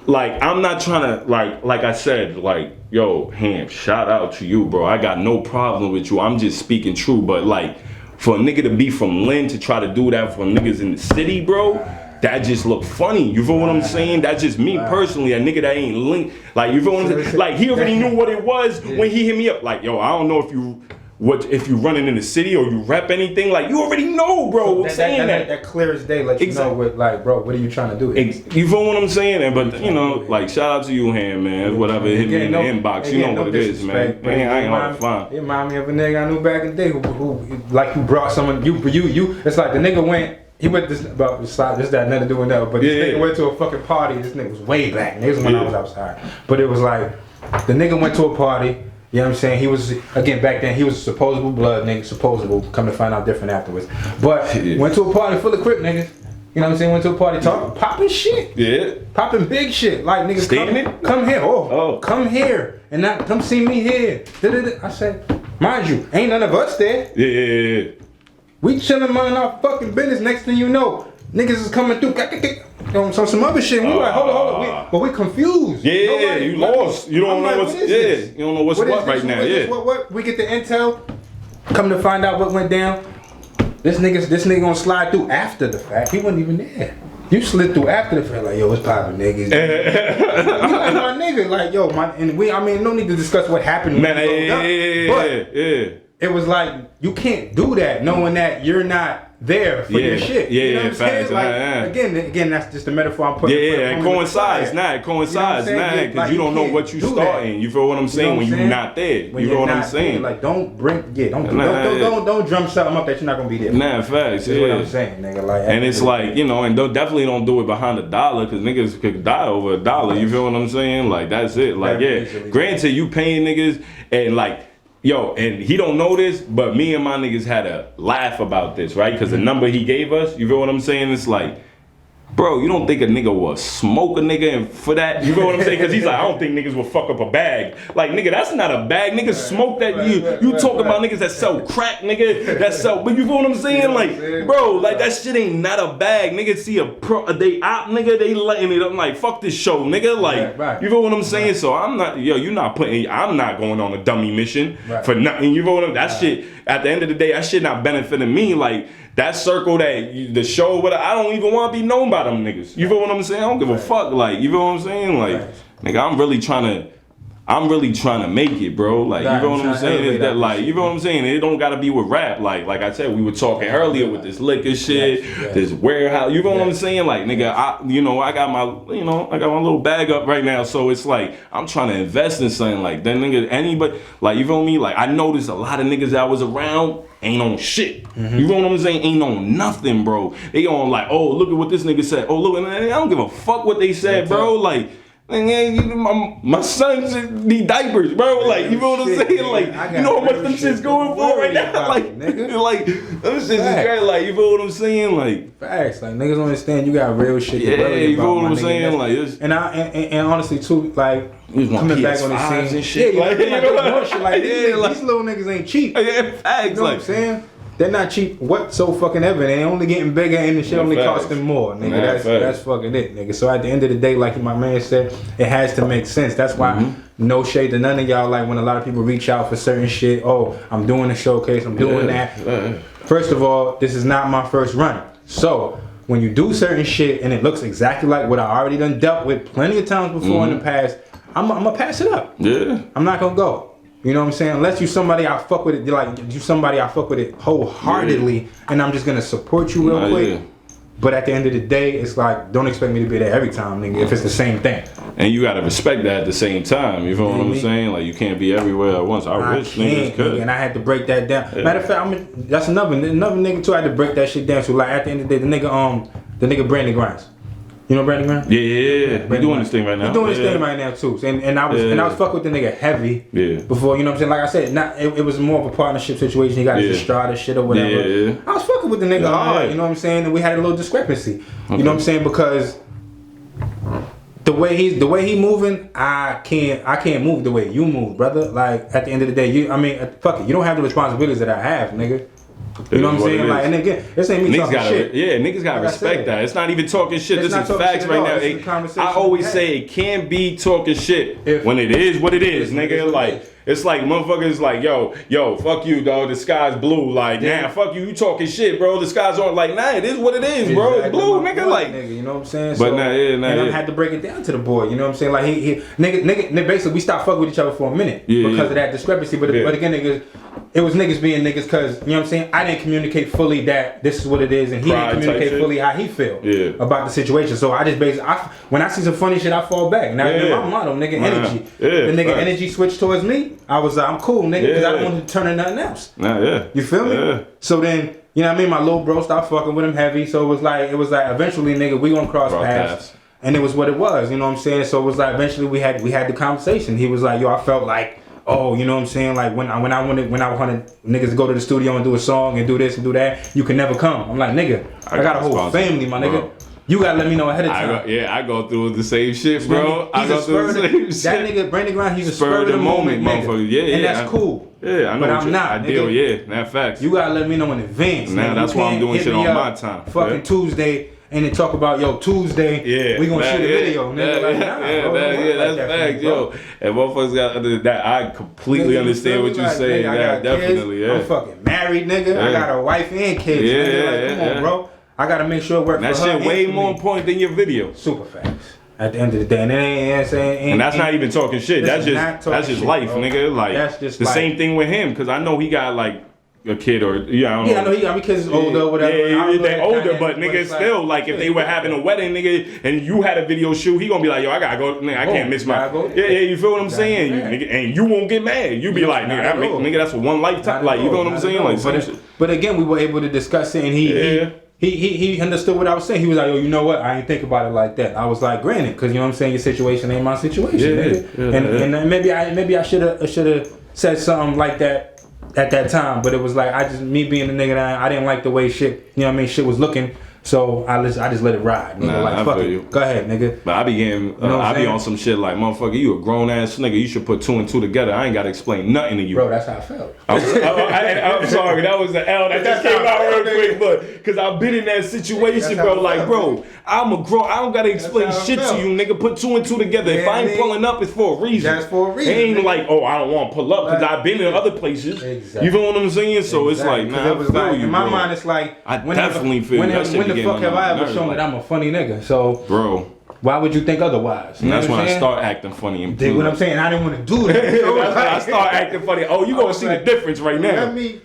like, I'm not trying to, like I said, like, yo, Ham, shout out to you, bro. I got no problem with you. I'm just speaking true. But, like, for a nigga to be from Lynn to try to do that for niggas in the city, bro, that just look funny. You feel what I'm saying? That's just me personally, a nigga that ain't linked. Like, you feel what I'm saying? Like, he already knew what it was when he hit me up. Like, yo, I don't know if you running in the city or you rep anything, like you already know, bro. So that clear as day lets you know what, like, bro, what are you trying to do? You feel what I'm saying? But like, shout out to you, Ham, man. Whatever hit me in the inbox, you know what it is, man. I ain't hard to find. It remind me of a nigga I knew back in the day who like, you brought someone, you. It's like the nigga went. He went this about this that nothing to do with that, but this nigga went to a fucking party. This nigga was way back. This was when I was outside, but it was like the nigga went to a party. You know what I'm saying? He was, again, back then, he was a supposable blood nigga, supposable, come to find out different afterwards. But went to a party full of Crip niggas. You know what I'm saying? Went to a party talking, popping shit. Yeah. Popping big shit. Like, niggas, come here. Oh, come here. And not, come see me here. I said, mind you, ain't none of us there. Yeah. We chilling, minding our fucking business. Next thing you know, niggas is coming through. On some other shit. We like, hold on. But we confused. Yeah, you lost. You don't know what's, you don't know what's what right now. Yeah. What? We get the intel. Come to find out what went down. This nigga gonna slide through after the fact. He wasn't even there. You slid through after the fact, like, yo, what's poppin', niggas? You like my nigga, like, yo, no need to discuss what happened. But it was like, you can't do that knowing that you're not there for your shit. Yeah, you know what I'm saying? Like, again, that's just a metaphor I'm putting. It coincides, because you don't know what you starting. You feel what I'm saying? When you're not there, you feel what I'm saying? Like, don't drum something up that you're not gonna be there. Nah, facts. That's what I'm saying, nigga. Like, and it's like, you know, and definitely don't do it behind $1 because niggas could die over $1. You feel what I'm saying? Like, that's it. Like, granted, you paying niggas and like. Yo, and he don't know this, but me and my niggas had a laugh about this, right? Because the number he gave us, you feel what I'm saying? It's like, bro, you don't think a nigga will smoke a nigga and for that? You feel what I'm saying? Because he's like, I don't think niggas will fuck up a bag. Like, nigga, that's not a bag. Niggas smoke that. You talk about niggas that sell crack, nigga, that sell, but you feel what I'm saying? Like, bro, like that shit ain't not a bag. Niggas see a nigga, they letting it up. I'm like, fuck this show, nigga. Like, you feel what I'm saying? So I'm not, I'm not going on a dummy mission for nothing. You feel what I'm saying? That shit, at the end of the day, that shit not benefiting me. Like, that circle the show, I don't even want to be known by them niggas. You feel what I'm saying? I don't give a fuck. Like, you feel what I'm saying? Like, nigga, I'm really trying to make it, bro. Like, you feel what I'm saying? It's that, like, you feel what I'm saying? It don't gotta be with rap. Like I said, we were talking earlier with this liquor shit, this warehouse. You feel what I'm saying? Like, nigga, I got my little bag up right now. So it's like I'm trying to invest in something like that. Nigga, anybody, like, you feel me? Like, I noticed a lot of niggas that was around ain't on shit. You know what I'm saying? Ain't on nothing, bro. They on like, oh, look at what this nigga said. Oh, look, and I don't give a fuck what they said, bro. Like, my sons need diapers, bro. Like, you know what I'm saying? Like, you know how much them shit's going for right now? Like, like, them shit's is great. Like, you feel what I'm saying? Like, facts. Like, niggas don't understand you got real shit. You feel what I'm saying? Like, and honestly too, like, coming back on the scene and shit. Like, these little niggas ain't cheap. Yeah, facts. You know what I'm saying? They're not cheap whatsoever. They only getting bigger and the shit only cost them more, nigga. That's fucking it, nigga. So at the end of the day, like my man said, it has to make sense. That's why no shade to none of y'all. Like, when a lot of people reach out for certain shit, oh, I'm doing a showcase, I'm doing that. First of all, this is not my first run. So when you do certain shit and it looks exactly like what I already done dealt with plenty of times before in the past, I'm gonna pass it up. Yeah. I'm not gonna go. You know what I'm saying? Unless you somebody I fuck with it, like you somebody I fuck with it wholeheartedly, and I'm just gonna support you real quick. But at the end of the day, it's like, don't expect me to be there every time, nigga, if it's the same thing. And you gotta respect that at the same time. You feel what I'm saying? Like, you can't be everywhere at once. I wish niggas could. And I had to break that down. Matter of fact, that's another nigga too. I had to break that shit down. So like, at the end of the day, the nigga Brandon Grimes. You know Brandon Grimes? Yeah. He's doing this thing right now. He's doing this thing right now too. And I was fucking with the nigga heavy before, you know what I'm saying? Like I said, it was more of a partnership situation. He got his Estrada shit or whatever. I was fucking with the nigga hard, you know what I'm saying? And we had a little discrepancy. You know what I'm saying? Because the way he moving, I can't move the way you move, brother. Like, at the end of the day, fuck it. You don't have the responsibilities that I have, nigga. You know what I'm saying? Like, and again, this ain't me talking shit. Yeah, niggas gotta respect that. It's not even talking shit. This is facts right now. I always say it can't be talking shit when it is what it is, nigga. Like, it's like motherfuckers like, yo, fuck you, dog. The sky's blue. Like, nah, fuck you. You talking shit, bro. The sky's on. Like, nah, it is what it is, bro. It's blue, nigga. Like, you know what I'm saying? But and I had to break it down to the boy. You know what I'm saying? Like, nigga, basically, we stopped fucking with each other for a minute because of that discrepancy. But again, niggas. It was niggas being niggas because, you know what I'm saying, I didn't communicate fully that this is what it is, and he didn't communicate fully how he feel about the situation. So I just basically, when I see some funny shit, I fall back. And that's my motto, nigga, energy. The nigga energy switched towards me. I was like, I'm cool, nigga, because I don't want to turn to nothing else. You feel me? So then, you know what I mean, my little bro stopped fucking with him heavy. So it was like eventually, nigga, we gonna cross paths. And it was what it was, you know what I'm saying? So it was like eventually we had the conversation. He was like, yo, I felt like oh, you know what I'm saying? Like when I wanted niggas to go to the studio and do a song and do this and do that, you can never come. I'm like, nigga, I got a whole family, my nigga. You gotta let me know ahead of time. I go through the same shit, bro. I go through the same shit. That nigga, Brandon Grind, he's a spur of the moment, motherfucker. Yeah, and that's cool. Yeah, I know. But I'm not. I deal, that facts. You gotta let me know in advance. Now that's why I'm doing shit on my time. Fucking Tuesday. And then talk about, yo, Tuesday, we gonna shoot a video. That's facts, yo. And motherfuckers got under that. I completely understand what you're saying. Yeah, definitely, I'm fucking married, nigga. I got a wife and kids. Come on, bro. I gotta make sure it works for her. That shit way more important than your video. Super facts. At the end of the day, and that's not even talking shit. That's just life, nigga. Like that's just the same thing with him, because I know he got like a kid or I don't know. I know he got kids older or whatever. Yeah, they're older, but nigga still like if they were having a wedding, nigga, and you had a video shoot, he gonna be like, yo, I gotta go, nigga, I can't miss my. Yeah, you feel what I'm saying? Nigga, and you won't get mad. You be like, nigga, that's one lifetime. Like, you know what I'm saying? Like, but again, we were able to discuss it, and he understood what I was saying. He was like, yo, you know what? I ain't think about it like that. I was like, granted, because you know what I'm saying, your situation ain't my situation, nigga. And maybe I should have said something like that at that time, but it was like me being the nigga that I didn't like the way shit, you know what I mean, shit was looking. So I just let it ride. Nigga. Like, fuck it. Go ahead, nigga. But I be getting, I be on some shit like, motherfucker, you a grown ass nigga. You should put 2 and 2 together. I ain't gotta explain nothing to you. Bro, that's how I felt. I'm sorry, that was the L that just came out real quick, but because I've been in that situation, bro. Like, bro, I'm a grown. I don't gotta explain shit to you, nigga. Put 2 and 2 together. If I ain't pulling up, it's for a reason. That's for a reason. It ain't like, oh, I don't want to pull up because I've been in other places. Exactly. You feel what I'm saying? So it's like, man, I feel you, in my mind, it's like, I definitely feel you. When the fuck have I ever shown that I'm a funny nigga? So, bro, why would you think otherwise? And that's when I start acting funny. And dig what I'm saying? I didn't want to do that. That's when I start acting funny. Oh, you gonna see the difference right now. Let me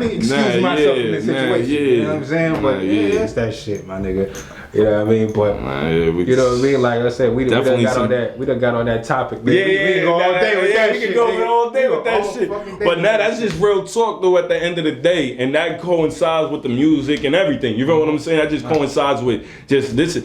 excuse myself in this situation. You know what I'm saying? But it's that shit, my nigga. You know what I mean? But you know what I mean? Like I said, we done got on that topic. Man. We can go all day with that shit. We can go all day with that shit. But now that's just real talk though at the end of the day. And that coincides with the music and everything. You know what I'm saying? That just coincides with just this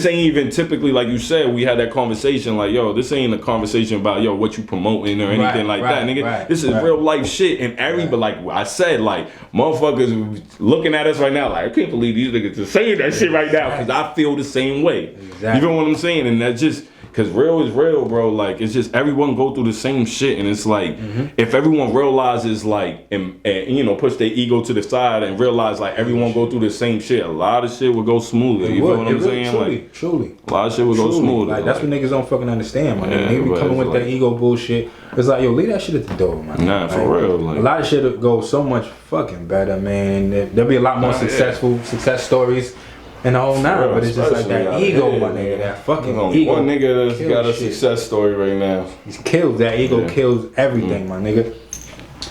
ain't even typically like you said, we had that conversation like, yo, this ain't a conversation about yo what you promoting or anything like that, nigga. This is real life shit. And but like I said, like motherfuckers looking at us right now, like I can't believe these niggas are saying that shit right now because I feel the same way. Exactly. You know what I'm saying? And that's just because real is real, bro. Like it's just everyone go through the same shit, and it's like if everyone realizes like and you know push their ego to the side and realize like everyone go through the same shit, a lot of shit would go smoother. You feel what I'm saying? Truly, a lot of shit would go smoother. Like that's what niggas don't fucking understand, man. They be coming with that ego bullshit. It's like, yo, leave that shit at the door, man. Nah, for real. Like, a lot of shit would go so much fucking better, man. There'll be a lot more success stories. And the whole nine, but it's just like that ego, my nigga, that fucking ego. One nigga that's got a success story right now. He's killed. That ego kills everything, my nigga.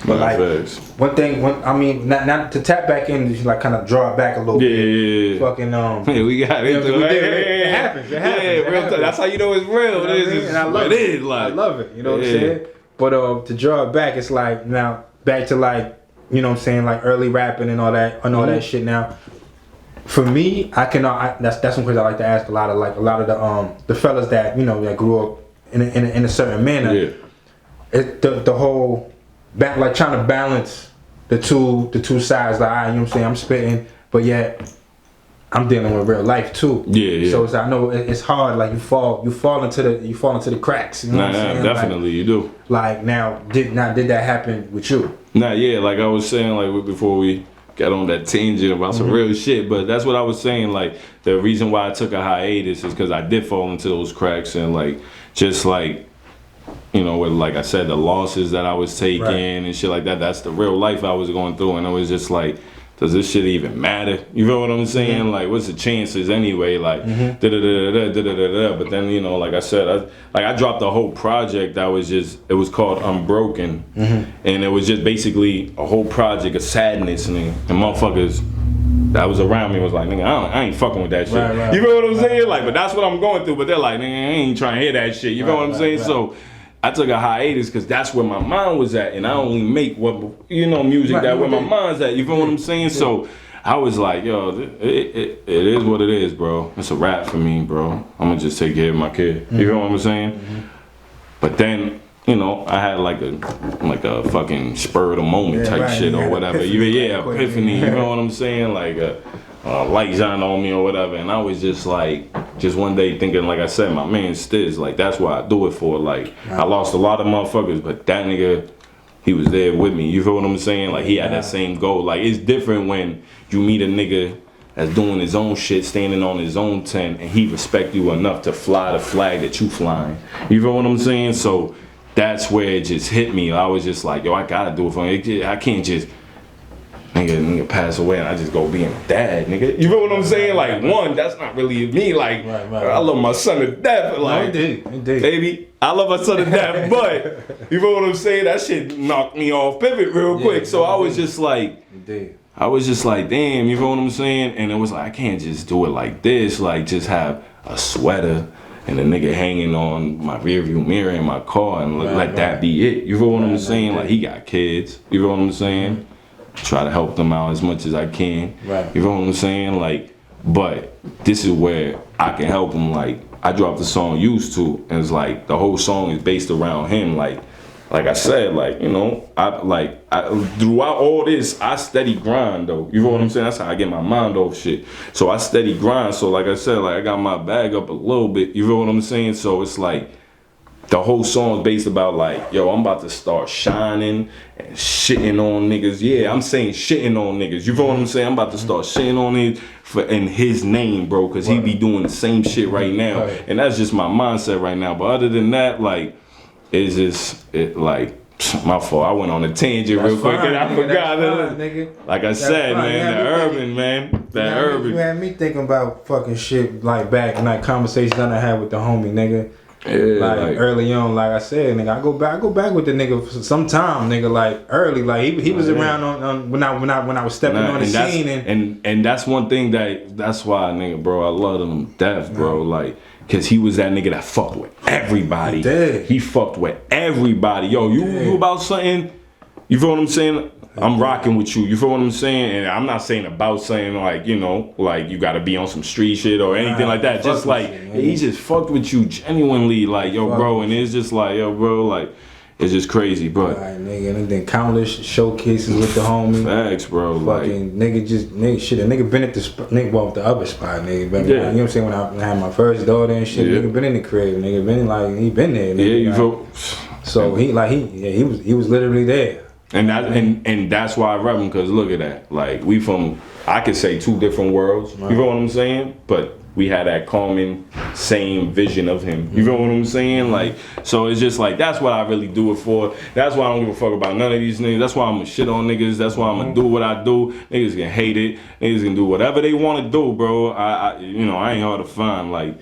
But like one thing, I mean, not to tap back in, just like kind of draw it back a little bit. Yeah. Fucking Hey, we got it. It happens. It happens. Real talk. That's how you know it's real. And I love it. I love it. You know what I'm saying? But to draw it back, it's like now back to like you know what I'm saying, like early rapping and all that that shit now. For me, that's some questions I like to ask a lot of the fellas that you know that grew up in a certain manner. Yeah. The whole like trying to balance the two sides. Like you know what I'm saying, I'm spitting, but yet I'm dealing with real life too. Yeah. So I know it's hard. Like you fall into the cracks. You know what I'm saying? Definitely like, you do. Like did that happen with you? Like I was saying, like before we got on that tangent about some real shit, but that's what I was saying. Like the reason why I took a hiatus is because I did fall into those cracks and like just like you know with like I said the losses that I was taking and shit like that. That's the real life I was going through, and I was just like, does this shit even matter? You know what I'm saying? Like, what's the chances anyway? Like, But then, you know, like I said, I dropped a whole project that was it was called Unbroken. And it was just basically a whole project of sadness. And motherfuckers that was around me was like, nigga, I ain't fucking with that shit. You know what I'm saying? Like, but that's what I'm going through. But they're like, nigga, I ain't trying to hear that shit. You know what I'm saying? So I took a hiatus because that's where my mind was at, and I only make music that where my mind's at. You feel what I'm saying? So I was like, yo, it is what it is, bro. It's a wrap for me, bro. I'm gonna just take care of my kid. You know what I'm saying? But then you know, I had like a fucking spur of the moment type shit or whatever. Epiphany. You know what I'm saying? Like a light shine on me or whatever. And I was just like, just one day thinking, like I said, my man Stiz, like that's what I do it for. Like I lost a lot of motherfuckers, but that nigga, he was there with me. You feel what I'm saying? Like he had that same goal. Like it's different when you meet a nigga that's doing his own shit, standing on his own tent, and he respect you enough to fly the flag that you flying. You feel what I'm saying? So that's where it just hit me. I was just like, yo, I gotta do it for him. I can't just nigga pass away and I just go being a dad, nigga. You feel what I'm saying? Like one, that's not really me. Like I love my son to death. Like indeed. Baby, I love my son to death. But you feel what I'm saying? That shit knocked me off pivot real quick. So I was just like, damn, you feel what I'm saying? And it was like, I can't just do it like this. Like just have a sweater and a nigga hanging on my rearview mirror in my car and let that be it. You feel what I'm saying? Like he got kids. You feel what I'm saying? Try to help them out as much as I can. You feel what I'm saying? Like, but this is where I can help him. Like I dropped the song "Used To," and it's like the whole song is based around him. Like I said, like, you know, I throughout all this, I steady grind though. You know what I'm saying? That's how I get my mind off shit. So I steady grind. So like I said, like I got my bag up a little bit. You know what I'm saying? So it's like the whole song is based about like, yo, I'm about to start shining and shitting on niggas. Yeah, I'm saying shitting on niggas. You know what I'm saying? I'm about to start shitting on it in his name, bro, because he be doing the same shit right now. And that's just my mindset right now. But other than that, like, it's just, like, my fault. I went on a tangent real quick and I forgot. Like I said, man, the urban, man. That urban. You had me thinking about fucking shit like back and like conversations that I had with the homie, nigga. Yeah, like early on, like I said, nigga, I go back with the nigga for some time, nigga. Like early, like he was around on when I was stepping on the scene, and that's one thing that's why, nigga, bro, I love him to death, bro. Like, cause he was that nigga that fucked with everybody. He fucked with everybody. Yo, you about something? You feel what I'm saying? I'm rocking with you. You feel what I'm saying? And I'm not saying about saying like, you know, like you gotta be on some street shit or anything like that. Just like he just fucked with you genuinely, like yo, bro. And it's just like, yo, bro, like it's just crazy, bro. Right, nigga, and then countless showcases with the homie. Facts, bro. Fucking like, nigga been at the the other spot, nigga. Been, you know what I'm saying? When I had my first daughter and shit, nigga been in the crib, nigga been like he been there. Nigga, you feel. So he was literally there. And that's why I rep him, because look at that. Like, we from, I could say 2 different worlds. You know what I'm saying? But we had that common same vision of him. You know what I'm saying? Like, so it's just like, that's what I really do it for. That's why I don't give a fuck about none of these niggas. That's why I'm gonna shit on niggas. That's why I'm gonna do what I do. Niggas can hate it. Niggas can do whatever they want to do, bro. I ain't hard to find. Like,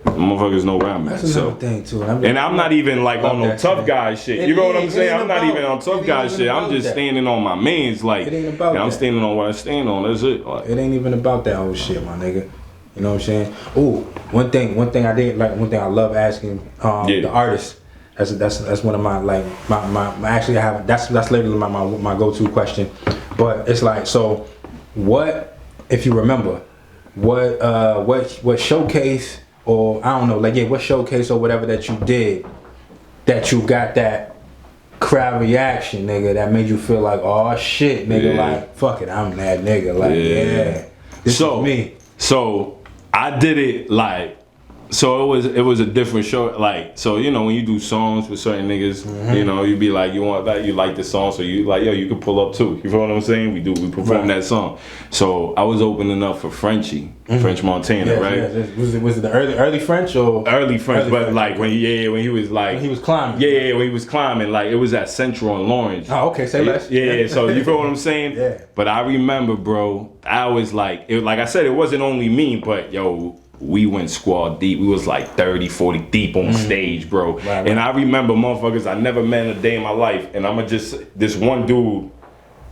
motherfuckers know where I'm at. That's another thing too. And I'm not even like on no tough guy shit. You know what I'm saying? I'm not even on tough guy shit. I'm just standing on my mans. Like, I'm standing on what I stand on. That's it. Like, it ain't even about that old shit, my nigga. You know what I'm saying? Ooh, one thing I did like. One thing I love asking the artists. That's one of my like my actually I have that's literally my go-to question. But it's like, so what, if you remember, what showcase, or I don't know, like, what showcase or whatever that you did, that you got that crowd reaction, nigga, that made you feel like, oh shit, nigga, like, fuck it, I'm that nigga, like, this is me. So I did it like, so it was a different show, like, so you know when you do songs with certain niggas, you know, you be like, you like the song, so you like, yo, you can pull up too. You feel what I'm saying? We perform that song. So I was opening up for Frenchie, French Montana, right? Yeah. Was it the early French or early French? But French, like when he was like, when he was climbing. Yeah, when he was climbing, like it was at Central and Lawrence. Oh, okay, say less. Yeah. So you feel what I'm saying? Yeah. But I remember, bro, I was like, like I said, it wasn't only me, but yo, we went squad deep. We was like 30, 40 deep on stage, bro. Right. And I remember motherfuckers I never met in a day in my life. And I'ma just, this one dude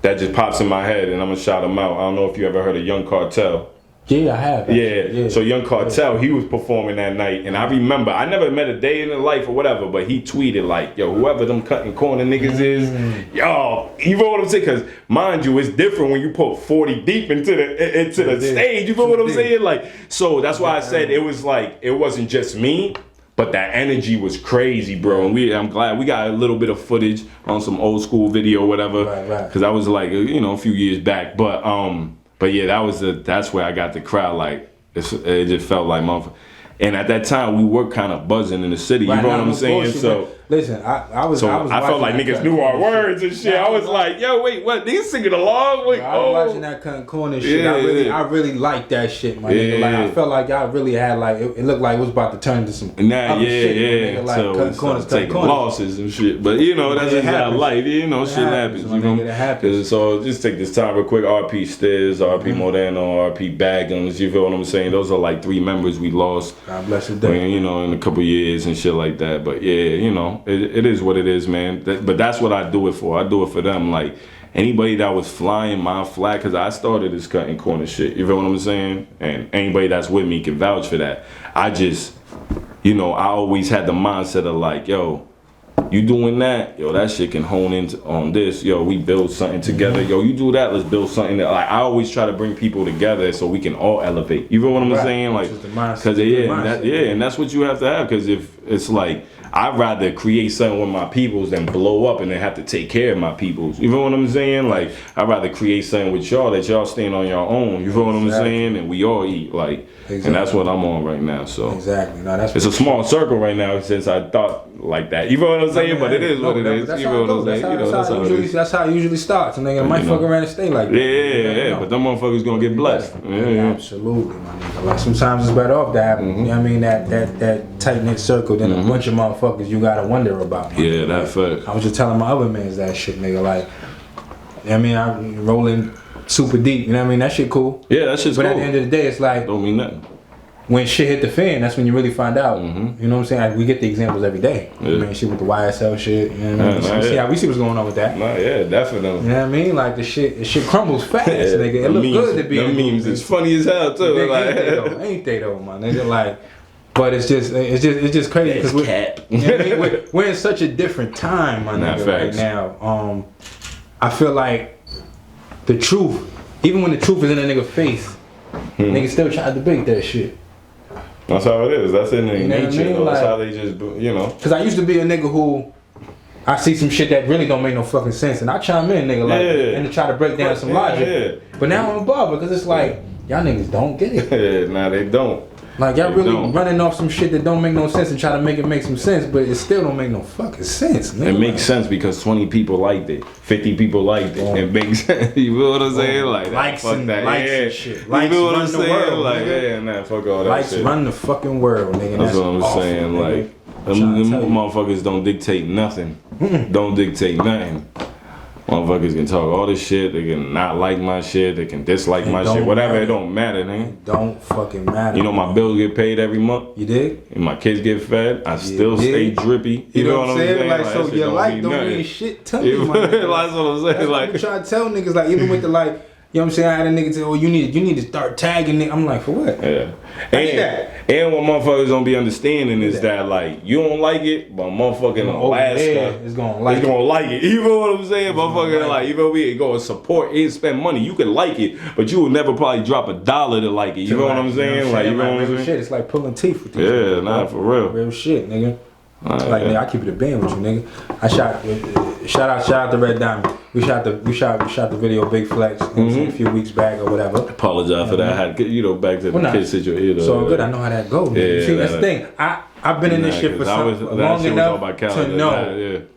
that just pops in my head, and I'm gonna shout him out. I don't know if you ever heard of Young Cartel. Yeah, I have. Yeah. So Young Cartel, he was performing that night, and I remember, I never met a day in his life or whatever, but he tweeted like, yo, whoever them cutting corner niggas is, yo, you know what I'm saying? Because mind you, it's different when you put 40 deep into the stage, you know what I'm saying? Like, so that's why I said it was like, it wasn't just me, But that energy was crazy, bro. And I'm glad we got a little bit of footage on some old school video, whatever. Right. Because I was like, you know, a few years back. But yeah, that's where I got the crowd. Like, it just felt like motherfucker. And at that time, we were kind of buzzing in the city. You know what I'm saying? So listen, I felt like niggas knew our words and shit. I was like, yo, wait, what? Niggas singing along? Wait, I was watching that Cutting Corners shit. I really liked that shit, my nigga. Like, I felt like y'all really had like it looked like it was about to turn into some shit, nigga. Like so Cutting Corners, taking losses and shit. But you know, that's just how life. You know, shit happens. You know, it happens. So just take this time real quick. RP Stiz, RP Modano, RP Baggins. You feel what I'm saying? Those are like 3 members we lost. God bless you, day. You know, in a couple years and shit like that. But yeah, you know, it is what it is, man. But that's what I do it for. I do it for them. Like, anybody that was flying my flag, because I started this Cutting Corner shit. You feel what I'm saying? And anybody that's with me can vouch for that. I just, you know, I always had the mindset of like, yo, you doing that, yo, that shit can hone into on this. Yo, we build something together. Yo, you do that, let's build something that, like, I always try to bring people together so we can all elevate. You feel what I'm saying? Like, because and that's what you have to have. Because if it's like, I'd rather create something with my peoples than blow up and then have to take care of my peoples. You feel what I'm saying? Like, I'd rather create something with y'all that y'all stand on your own. You feel what I'm saying? And we all eat. Like, and that's what I'm on right now. So no, it's a small circle right now since I thought like that. You feel what I'm saying? But it is what it is. You feel what I'm saying? That's how it usually starts. And they might fuck around and stay like that. Yeah. But them motherfuckers gonna get blessed. Yeah. Absolutely, my nigga. Like, sometimes it's better off to have, you know what I mean, that tight knit circle than a bunch of motherfuckers you gotta wonder about. Yeah, that fact. I was just telling my other mans that shit, nigga. Like, you know what I mean, I'm rolling super deep. You know what I mean? That shit cool. Yeah, that shit's cool. But at the end of the day, it's like, don't mean nothing. When shit hit the fan, that's when you really find out. You know what I'm saying? Like, we get the examples every day. I mean, shit with the YSL shit. You know what I mean? We see what's going on with that. Yeah, definitely. You know what I mean? Like, the shit crumbles fast, nigga. It look good to be. The memes is funny as hell too. Nigga, ain't they though, my nigga? Like, but it's just crazy because we're in such a different time, my nigga, right now. I feel like the truth, even when the truth is in a nigga's face, niggas still try to debate that shit. That's how it is. That's in their nature. Though. Like, that's how they just, you know. Because I used to be a nigga who, I see some shit that really don't make no fucking sense, and I chime in, nigga, like, and to try to break down some logic. But now I'm above because it's like, y'all niggas don't get it. Nah, they don't. Like, y'all really running off some shit that don't make no sense and try to make it make some sense, but it still don't make no fucking sense, nigga. It makes sense because 20 people liked it, 50 people liked it. It makes sense. You feel what I'm saying? Like, likes fuck and that. And shit. You feel what I'm saying? World, like, nigga. Fuck all that likes shit. Run the fucking world, nigga. That's what I'm awful, saying. Nigga. Like, them motherfuckers don't dictate nothing. Don't dictate nothing. Motherfuckers can talk all this shit. They can not like my shit. They can dislike my shit. Whatever. It don't matter, nigga. It don't fucking matter. You know my bills get paid every month. You dig? And my kids get fed. I still stay drippy. You know what I'm saying? Like, so your life don't mean shit to me, man. That's what I'm saying. Like, I'm trying to tell niggas, like, even with the, like, you know what I'm saying? I had a nigga say, oh, you need to start tagging it. I'm like, for what? Yeah. And what motherfuckers don't be understanding is that, like, you don't like it, but motherfucking Alaska is gonna like it. You know what I'm saying? Motherfucking, like, you feel me? Go and support and spend money. You can like it, but you will never probably drop $1 to like it. You know what I'm saying? Like, you know what I'm saying? Shit, it's like pulling teeth with you. Yeah, nah, for real. Real shit, nigga. Like, nigga, I keep it a band with you, nigga. Shout out to Red Diamond. We shot the video Big Flex a few weeks back or whatever. Apologize for that. I had, back to the kid situation. So good. I know how that goes. Yeah, see, that's the thing. I've been in this shit for long enough to know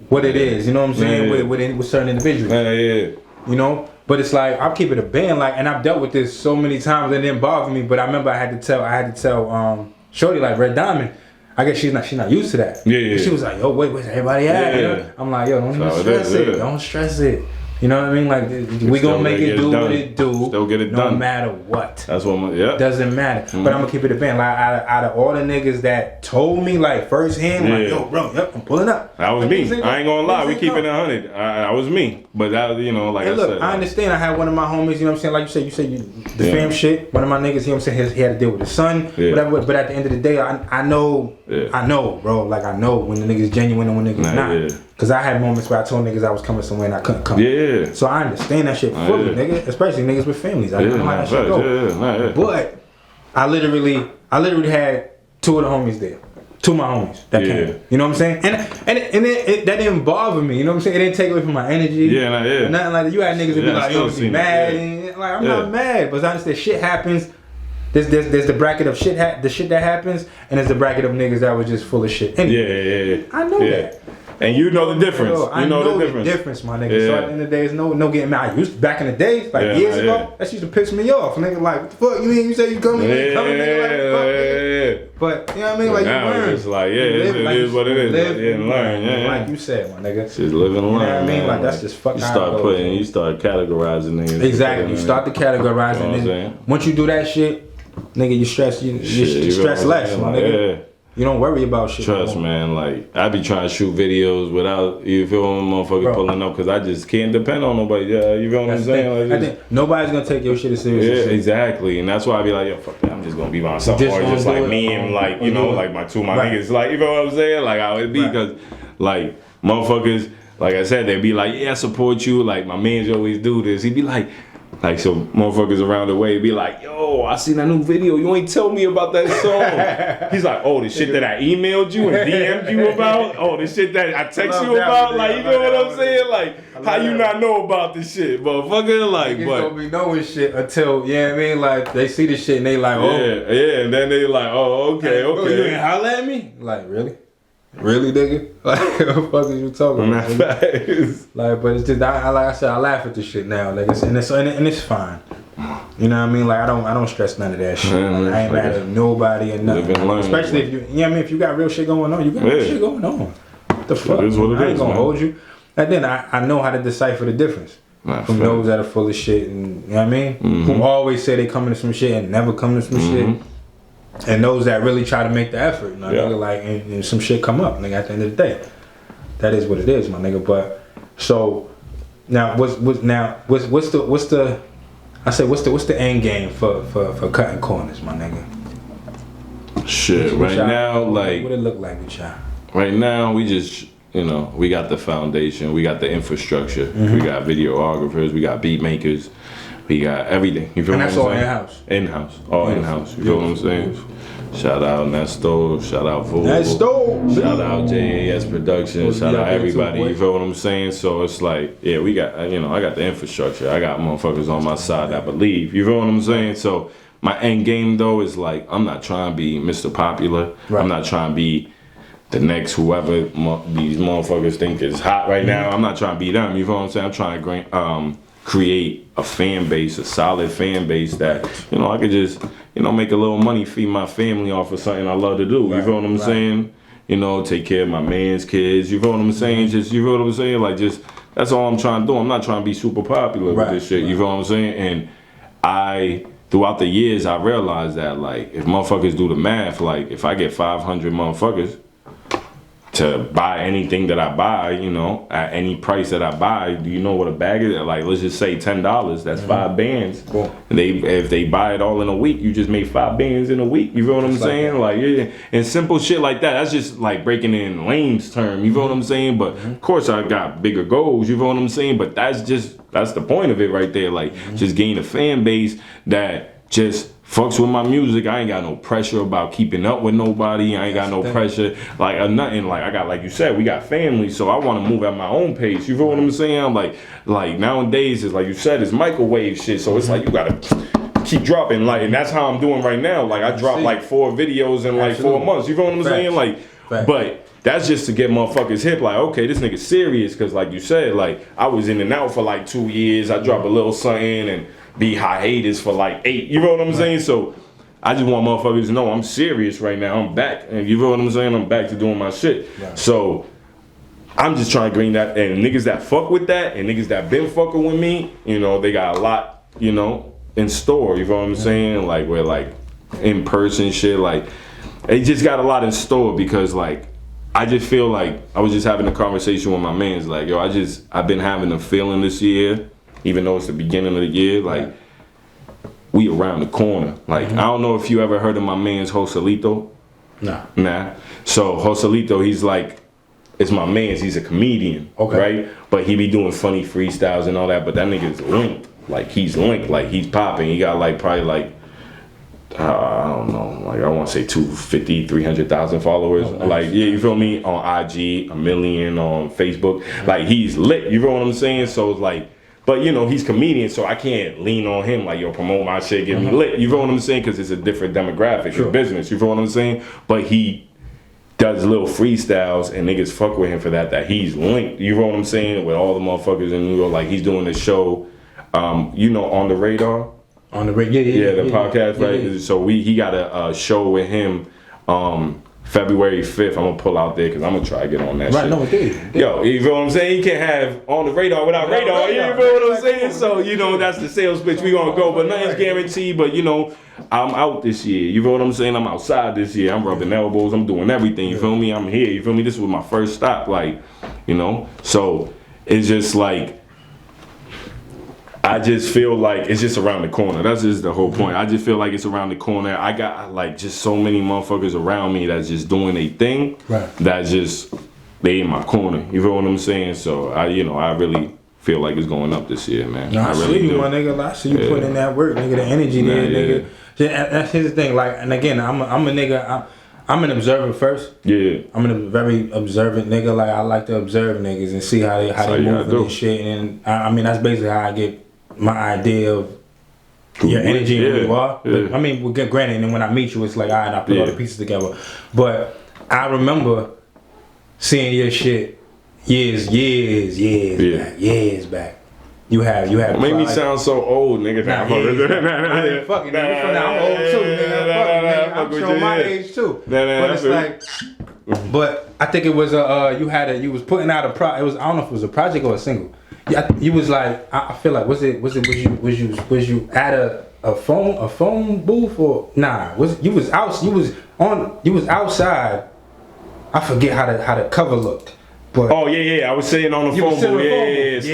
what it is. You know what I'm saying? With certain individuals. You know. But it's like, I'll keep it a band, like, and I've dealt with this so many times and it didn't bother me. But I remember I had to tell Shorty, like, Red Diamond. I guess she's not used to that. Yeah. She was like, yo, where's everybody at? Yeah. I'm like, yo, don't stress it. Don't stress it. You know what I mean? Like, we gonna make it do what it do. Still get it done. No matter what. That's what Doesn't matter. But I'm gonna keep it a band. Like, out of all the niggas that told me, like, firsthand, like, yo, bro, I'm pulling up. That was me. I ain't gonna lie. We keeping it 100. I was me. But that, like I said. I understand. I had one of my homies, you know what I'm saying? Like you said, the fam shit. One of my niggas, you know what I'm saying? He had to deal with his son, whatever. But at the end of the day, I know, bro. Like, I know when the nigga's genuine and when the nigga's not. Cause I had moments where I told niggas I was coming somewhere and I couldn't come. Yeah. So I understand that shit fully, nigga. Especially niggas with families. I know how that shit go. But I literally had 2 of the homies there. to my homies that came. You know what I'm saying? And that didn't bother me. You know what I'm saying? It didn't take away from my energy. Nothing like that. You had niggas that be like, you don't be mad. And, like, I'm not mad, but honestly, shit happens. There's the bracket of the shit that happens, and there's the bracket of niggas that was just full of shit. Anyway, I know that. And you know the difference. I know the difference, my nigga. So at the end of the day, there's no getting mad. I used to, back in the days, like years ago, that used to piss me off. Nigga, like, what the fuck you mean? You say you coming, nigga, like, fuck, but you know what I mean? Like, now you learn. It's like, it is what it is. Live and learn. Like you said, my nigga. Just live and learn. You know what I mean? Like, that's just fucking. You start categorizing niggas. Exactly. You start to categorize, and then once you do that shit, nigga, you stress less, my nigga. You don't worry about shit. Trust, man. Like, I be trying to shoot videos without, you feel me, motherfucker pulling up, because I just can't depend on nobody. Yeah, you feel what I'm saying? Like, I think nobody's gonna take your shit as serious. Yeah, exactly. And that's why I be like, yo, fuck that. I'm just gonna be myself. Or just like me and like, you know, like my niggas. Like, you know what I'm saying? Like, I would be, because like, motherfuckers, like I said, they be like, yeah, I support you. Like, my mans always do this. He be like, so motherfuckers around the way be like, yo, I seen that new video. You ain't tell me about that song. He's like, oh, the shit that I emailed you and DM'd you about? Oh, the shit that I text you about? Like, you know what I'm saying? Like, how you not know about this shit, motherfucker? Like, but don't be knowing shit until, you know what I mean? Like, they see the shit and they like, oh. Yeah, and then they like, oh, okay. You ain't holler at me? Like, really? Really, nigga? Like, what the fuck is you talking about? Like, but it's just, like I said, I laugh at this shit now, nigga, and it's fine. You know what I mean? Like, I don't stress none of that shit. Like, I ain't mad at nobody or nothing. Especially if you know what I mean? If you got real shit going on, you got real shit going on. What the fuck? It is what it is, I ain't gonna hold you. And then I know how to decipher the difference from those that are full of shit, and you know what I mean? Who always say they coming to some shit and never come to some shit. And those that really try to make the effort, you know, nigga, like, and some shit come up, nigga, at the end of the day. That is what it is, my nigga. But so now what's the end game for cutting corners, my nigga? Shit, right now, like, what it look like with y'all? Right now, we just, you know, we got the foundation, we got the infrastructure, we got videographers, we got beat makers. We got everything. You feel what I'm saying? And that's all in-house? In-house. All in-house. You feel what I'm saying? Shout out Nestor. Shout out Fool. Nestor. Shout out JAS Productions. Shout out everybody. You feel what I'm saying? So it's like, yeah, we got, you know, I got the infrastructure. I got motherfuckers on my side that believe. You feel what I'm saying? So my end game, though, is like, I'm not trying to be Mr. Popular. I'm not trying to be the next whoever these motherfuckers think is hot right now. I'm not trying to be them. You feel what I'm saying? I'm trying to create a fan base, a solid fan base that, you know, I could just, you know, make a little money, feed my family off of something I love to do. You feel what I'm saying? You know, take care of my man's kids. You feel what I'm saying? Just, you feel what I'm saying? Like, just, that's all I'm trying to do. I'm not trying to be super popular with this shit. You feel what I'm saying? And throughout the years, I realized that, like, if motherfuckers do the math, like, if I get 500 motherfuckers to buy anything that I buy, you know, at any price that I buy, do you know what a bag is? Like, let's just say $10. That's 5 bands. Cool. And if they buy it all in a week, you just made 5 bands in a week. You feel what I'm saying? Like, yeah, and simple shit like that. That's just like breaking in lame's term. You feel what I'm saying? But of course, I got bigger goals. You feel what I'm saying? But that's the point of it right there. Like, just gain a fan base that just fucks with my music. I ain't got no pressure about keeping up with nobody. I ain't got no pressure, like, or nothing. Like, I got, like you said, we got family, so I want to move at my own pace. You feel what I'm saying? I'm like nowadays, it's like you said, it's microwave shit. So it's like you gotta keep dropping, like, and that's how I'm doing right now. Like, I dropped like 4 videos in like 4 months. You feel what I'm saying? Like, but that's just to get motherfuckers hip. Like, okay, this nigga's serious, because like you said, like, I was in and out for like 2 years. I drop a little something and be hiatus for like 8. You know what I'm saying? So I just want motherfuckers to know I'm serious right now. I'm back. And you know what I'm saying? I'm back to doing my shit. So I'm just trying to bring that. And niggas that fuck with that and niggas that been fucking with me, you know, they got a lot, you know, in store. You know what I'm saying? Like, we're like in person shit. Like, they just got a lot in store, because like, I just feel like I was just having a conversation with my mans. Like, yo, I've been having a feeling this year, even though it's the beginning of the year, like, we around the corner. Like, I don't know if you ever heard of my man's Joselito. Nah. So Joselito, he's like, it's my man's, he's a comedian, right? But he be doing funny freestyles and all that, but that nigga's linked. Like, he's linked, like, he's popping. He got like probably like I don't know, like I want to say 250, 300,000 followers. Oh, nice. Like, yeah, you feel me? On IG, 1 million on Facebook. Like, he's lit, you feel what I'm saying? So it's like, but you know, he's comedian, so I can't lean on him like, yo, promote my shit, get me lit. You feel what I'm saying? Because it's a different demographic, it's business, you feel what I'm saying? But he does little freestyles and niggas fuck with him for that he's linked, you feel what I'm saying? With all the motherfuckers in New York, like he's doing this show, you know, On the Radar. On the radio, the podcast, right? Yeah. So he got a show with him, February 5th. I'm gonna pull out there because I'm gonna try to get on that shit. Right, no, it. Yo, you feel what I'm saying? You can't have On the Radar without radar. You feel what I'm saying? So you know that's the sales pitch we gonna go, but nothing's guaranteed. But you know, I'm out this year. You feel what I'm saying? I'm outside this year. I'm rubbing elbows. I'm doing everything. You feel me? I'm here. You feel me? This was my first stop. Like, you know, so it's just like. I just feel like it's just around the corner. That's just the whole point. I just feel like it's around the corner. I got like just so many motherfuckers around me that's just doing a thing. Right. That just they in my corner. You feel what I'm saying? So I really feel like it's going up this year, man. No, I really see you, my nigga. I see you putting in that work, nigga. The energy there, nigga. That's his thing. Like, and again, I'm a nigga. I'm an observer first. Yeah. I'm a very observant nigga. Like I like to observe niggas and see how they move and shit. And I mean that's basically how I get my idea of your energy and who you are. But, I mean, granted, and then when I meet you, it's like, all right, I put all the pieces together. But I remember seeing your shit years back. You have. Made me sound so old, nigga. Nah, fucking nigga. I'm old too, nigga. I'm showing my age too. But it's like, but I think it was you was putting out I don't know if it was a project or a single. Yeah, you was like, I feel like was you at a phone booth or nah? You was outside. I forget how the cover looked. But oh yeah, I was sitting on the phone booth.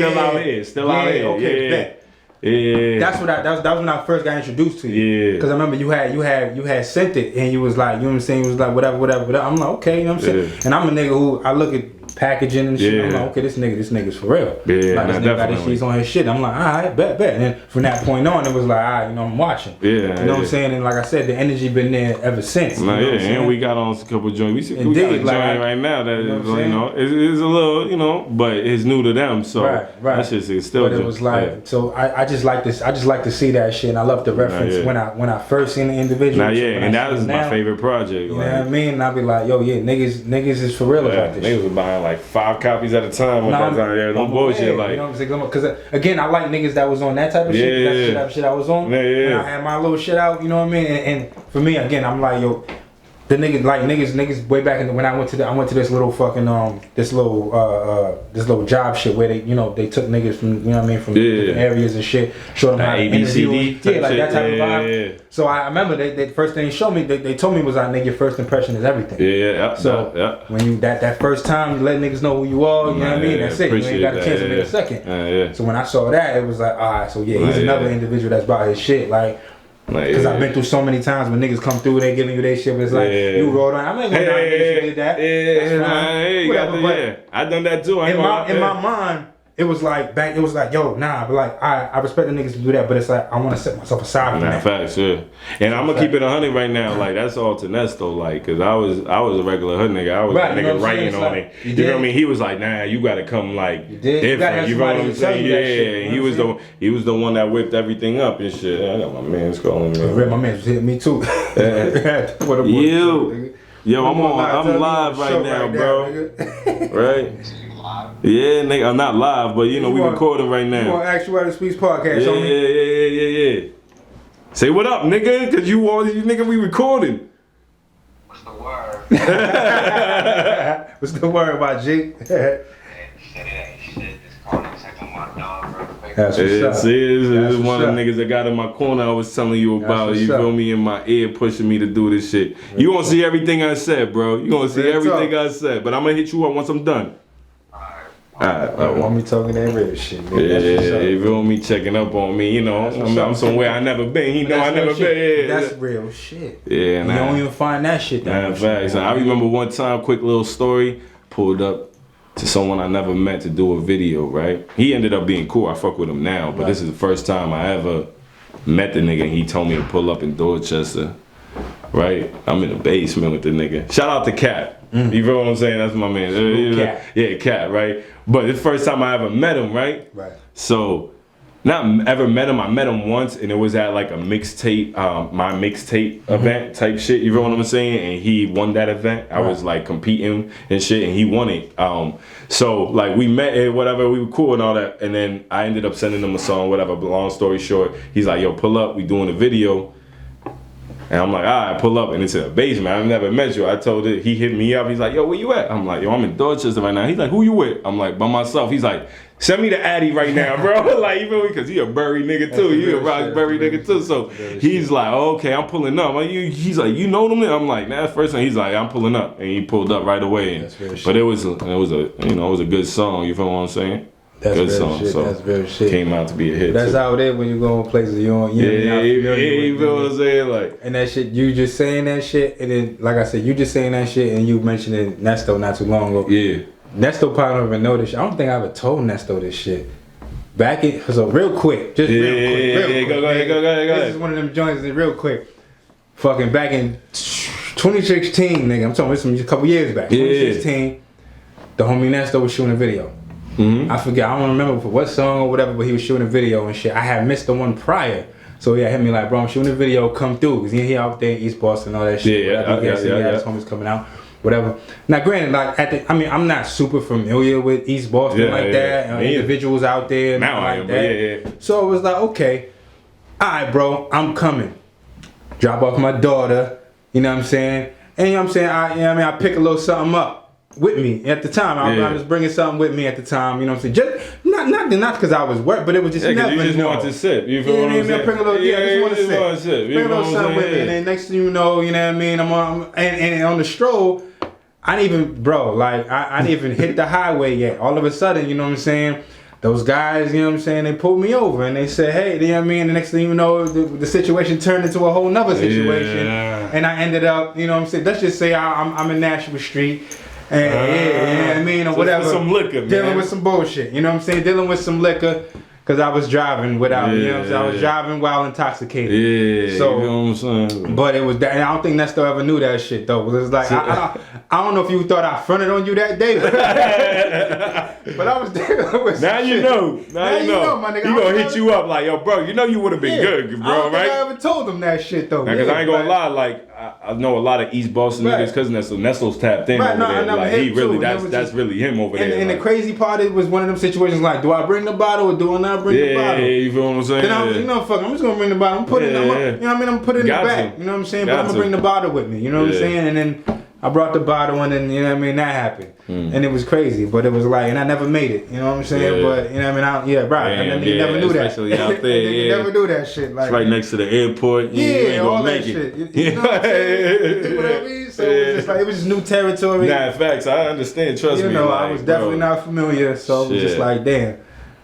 Still out here. Okay, yeah. That was when I first got introduced to you. Yeah. Because I remember you had sent it and you was like, you know what I'm saying? You was like whatever. I'm like, okay, you know what I'm saying? And I'm a nigga who I look at packaging and shit. I'm like, okay, this nigga's for real. Yeah, like, this nigga got his sheets on his shit. I'm like, all right, bet. And then from that point on, it was like, all right, you know, I'm watching. Yeah, you know what I'm saying? And like I said, the energy been there ever since. Nah, you know and we got on a couple joints. We got a joint right now that it's a little, you know, but it's new to them. So right. That shit is still. But it was like, so I just like this. I just like to see that shit. And I love the reference when I first seen the individual. And that was my favorite project. You know what I mean? And I be like, yo, niggas is for real about this. Niggas was buying like 5 copies at a time. No bullshit, like. You know what I'm saying? Because again, I like niggas that was on that type of shit. That shit I was on. When I had my little shit out, you know what I mean? And for me, again, I'm like, yo, the niggas way back when I went to this little fucking this little job shit where they took niggas from, you know what I mean, from different areas and shit, showed them how to interview, like that type of vibe. So I remember the first thing they showed me, they told me was like, nigga, your first impression is everything. So when you that first time you let niggas know who you are, you know what I mean, that's it. You ain't got a chance to make a second. So when I saw that, it was like, alright, so he's another individual that's about his shit, like. Because I've been through so many times when niggas come through, they giving you their shit, but it's like, you rolled on. I'm not gonna deny you did that. I done that too. In my mind, it was like, yo, nah, but like, I respect the niggas to do that, but it's like, I want to set myself aside from that. Facts, yeah. And I'm gonna keep it 100 right now, like, that's all to Ness though, like, cause I was a regular hood nigga, I was a nigga writing on it. You know what I mean? He was like, nah, you gotta come like different, you know what I'm saying? Yeah, he was the one that whipped everything up and shit. I got my man's calling me. My man's hitting me too. Yo, I'm live right now, bro. Right? Yeah, nigga, I'm not live, but you know we recording right now. You want Actuality Speaks podcast? Yeah. Say what up, nigga, cause you nigga we recording. What's the word? What's the word about G? Shit. This corner checking my dog, bro. That's what's up. This is one of the niggas that got in my corner I was telling you about. You feel me? In my ear pushing me to do this shit. You gonna see everything I said, bro. You gonna see everything I said. But I'm gonna hit you up once I'm done. Alright. Want me talking that real shit, man. You feel me checking up on me, you know. I'm somewhere I never been. He know I never been. That's real shit. Yeah, you don't even find that shit. Facts. I remember one time, quick little story, pulled up to someone I never met to do a video, right? He ended up being cool. I fuck with him now, but this is the first time I ever Met the nigga and he told me to pull up in Dorchester. Right? I'm in the basement with the nigga. Shout out to Cat. You feel what I'm saying? That's my man. Cat. Yeah, Cat, right? But the first time I ever met him, right? Right. So, not ever met him. I met him once, and it was at like a mixtape, my mixtape event type shit. You feel what I'm saying? And he won that event. I was like competing and shit, and he won it. So like we met and whatever, we were cool and all that. And then I ended up sending him a song, whatever. But long story short, he's like, "Yo, pull up. We doing a video." And I'm like, all right, pull up, and it's in a basement. I've never met you. I told it. He hit me up. He's like, yo, where you at? I'm like, yo, I'm in Dorchester right now. He's like, who you with? I'm like, by myself. He's like, send me the Addy right now, bro. Like, you feel me? Because he a Burry nigga too. He a Roxbury nigga too. So he's like, oh, okay, I'm pulling up. He's like, you know them? I'm like, nah, first time he's like, I'm pulling up, and he pulled up right away. But it was a good song. You feel what I'm saying? That's good very song. shit. So That's very shit. Came out to be a hit. That's too. how it is when you go in places you don't. You feel what I'm saying? Like, and that shit, you just saying that shit, and then like I said, you just saying that shit, and you mentioned Nesto not too long ago. Yeah. Nesto probably don't even know this shit. I don't think I ever told Nesto this shit. Back in, so real quick, just real quick. Go ahead. This is one of them joints that real quick. Fucking back in 2016, nigga. I'm talking about this a couple years back. 2016, the homie Nesto was shooting a video. I forget, I don't remember for what song or whatever, but he was shooting a video and shit. I had missed the one prior. So yeah, hit me like, bro, I'm shooting a video, come through. Cause he out there in East Boston, all that shit. Yeah. His homies coming out, whatever. Now granted, like I'm not super familiar with East Boston that. Individuals out there and now like that. So it was like, okay, alright bro, I'm coming. Drop off my daughter, you know what I'm saying? And you know what I'm saying, I pick a little something up with me at the time. I was bringing something with me at the time, you know what I'm saying? Just not because I was work, but it was just never you just want to sip. You feel what I'm saying? I bring a little, I just want to sip. Bring a little something with me, and then next thing you know what I mean? I'm and on the stroll, I didn't even hit the highway yet. All of a sudden, you know what I'm saying? Those guys, you know what I'm saying, they pulled me over and they said, hey, you know what I mean? The next thing you know, the situation turned into a whole nother situation. And I ended up, you know what I'm saying? Let's just say I'm in Nashville Street. And, you know what I mean, or whatever. Some liquor, man. Dealing with some bullshit, you know what I'm saying? Dealing with some liquor, because I was driving without, you know what I'm saying? I was driving while intoxicated. Yeah, so, you know what I'm saying? But it was that, and I don't think Nesto ever knew that shit, though. It was like, I don't know if you thought I fronted on you that day, but I was dealing with now you know. Now you know, my nigga. He gonna hit you up like, yo, bro, you know you would have been good, bro, I don't right? think I ever told him that shit, though. Because I ain't gonna lie, like, I know a lot of East Boston niggas because Nesto's tapped in over there. Like, he really, that's really him over there. And the crazy part, it was one of them situations like, do I bring the bottle or do I not bring the bottle? Yeah, you feel what I'm saying? Then I was, you know, fuck, I'm just gonna bring the bottle. I'm putting, you know what I mean? I'm putting it in the back. You know what I'm saying? But I'm gonna bring the bottle with me. You know what I'm saying? And then I brought the bottle and then, you know what I mean, that happened. And it was crazy, but it was like, and I never made it, you know what I'm saying? But, you know what I mean, you never knew that. Especially out there, You never knew that shit. Like, it's right next to the airport. You ain't all gonna that make it. shit. You know what I'm saying? You know what I mean? So it was just like, it was just new territory. Nah, facts, I understand, trust me. You know, I was definitely not familiar, so it was just like, damn.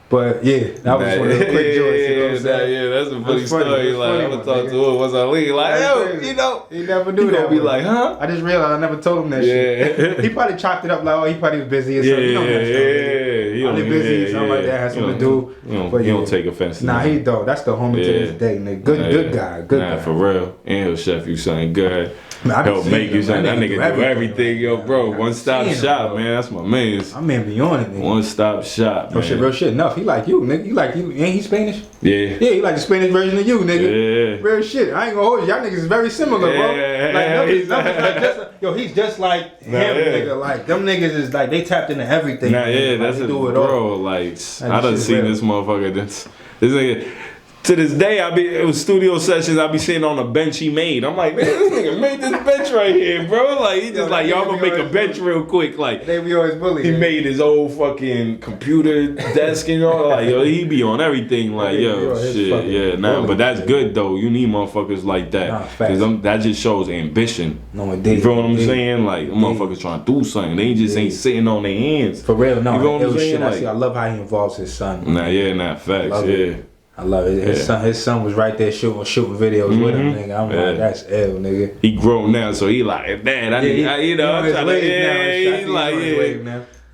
But yeah, that was one of the quick joints. You know what I'm saying? That's a funny story. Like, I'm gonna talk to him once I leave. Like, yo, you know, he never do that. Be like, huh? I just realized I never told him that shit. He probably chopped it up like, oh, he probably was busy or something. You know that he probably busy, something like that has something to do. He don't take offense. Nah, he don't. That's the homie to this day, nigga. Good guy. Good guy. For real. And he'll chef you something good. Help make you something. That nigga do everything, yo, bro. One stop shop, man. That's my man. My man be on it, nigga. One stop shop, man. Real shit enough. He like you, nigga. Ain't he Spanish? Yeah. Yeah, he like the Spanish version of you, nigga. Yeah. Real shit. I ain't gonna hold you. Y'all niggas is very similar, bro. He's just like him, nigga. Like, them niggas is like, they tapped into everything. That's it, bro. Like, I done seen this motherfucker. This nigga. To this day, it was studio sessions. I be sitting on a bench he made. I'm like, man, this nigga made this bench right here, bro. Like, he just like, y'all gonna make a bench real quick. Like, they be always bullying. He made his old fucking computer desk and all. Like, yo, he be on everything. Like, yo, shit, yeah, nah. But that's good though. You need motherfuckers like that, because that just shows ambition. No, indeed. You feel what I'm saying? Like, motherfuckers trying to do something. They just ain't sitting on their hands. For real, no. You know what I'm saying? I love how he involves his son. Facts, I love it. His son was right there shooting videos with him, nigga. I'm like, that's ill, nigga. He grown now, so he like, Dad, I'm trying to,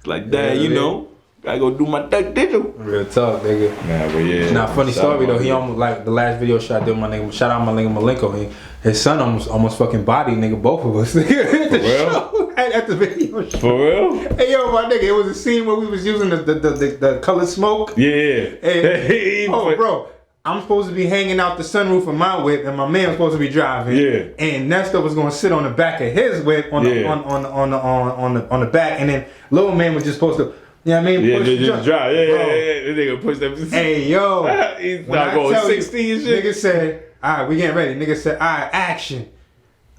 like, Dad, you know. I go do my duck digital. Real talk, nigga. Nah, but yeah. Now, funny story though. He almost like the last video shot I did with my nigga. Shout out my nigga Malenko. His son almost fucking bodied nigga both of us. Nigga, For real? At the video show. For real? Hey yo, my nigga, it was a scene where we was using the colored smoke. Yeah. Hey, bro. I'm supposed to be hanging out the sunroof of my whip, and my man was supposed to be driving. Yeah. And Nestor was gonna sit on the back of his whip on the back, and then little man was just supposed to, you know what I mean? Yeah, push just drive. Yeah. This nigga push that. Hey yo, He's when not I going tell 60 you, and shit. Nigga said, all right, we getting ready. Nigga said, all right, action.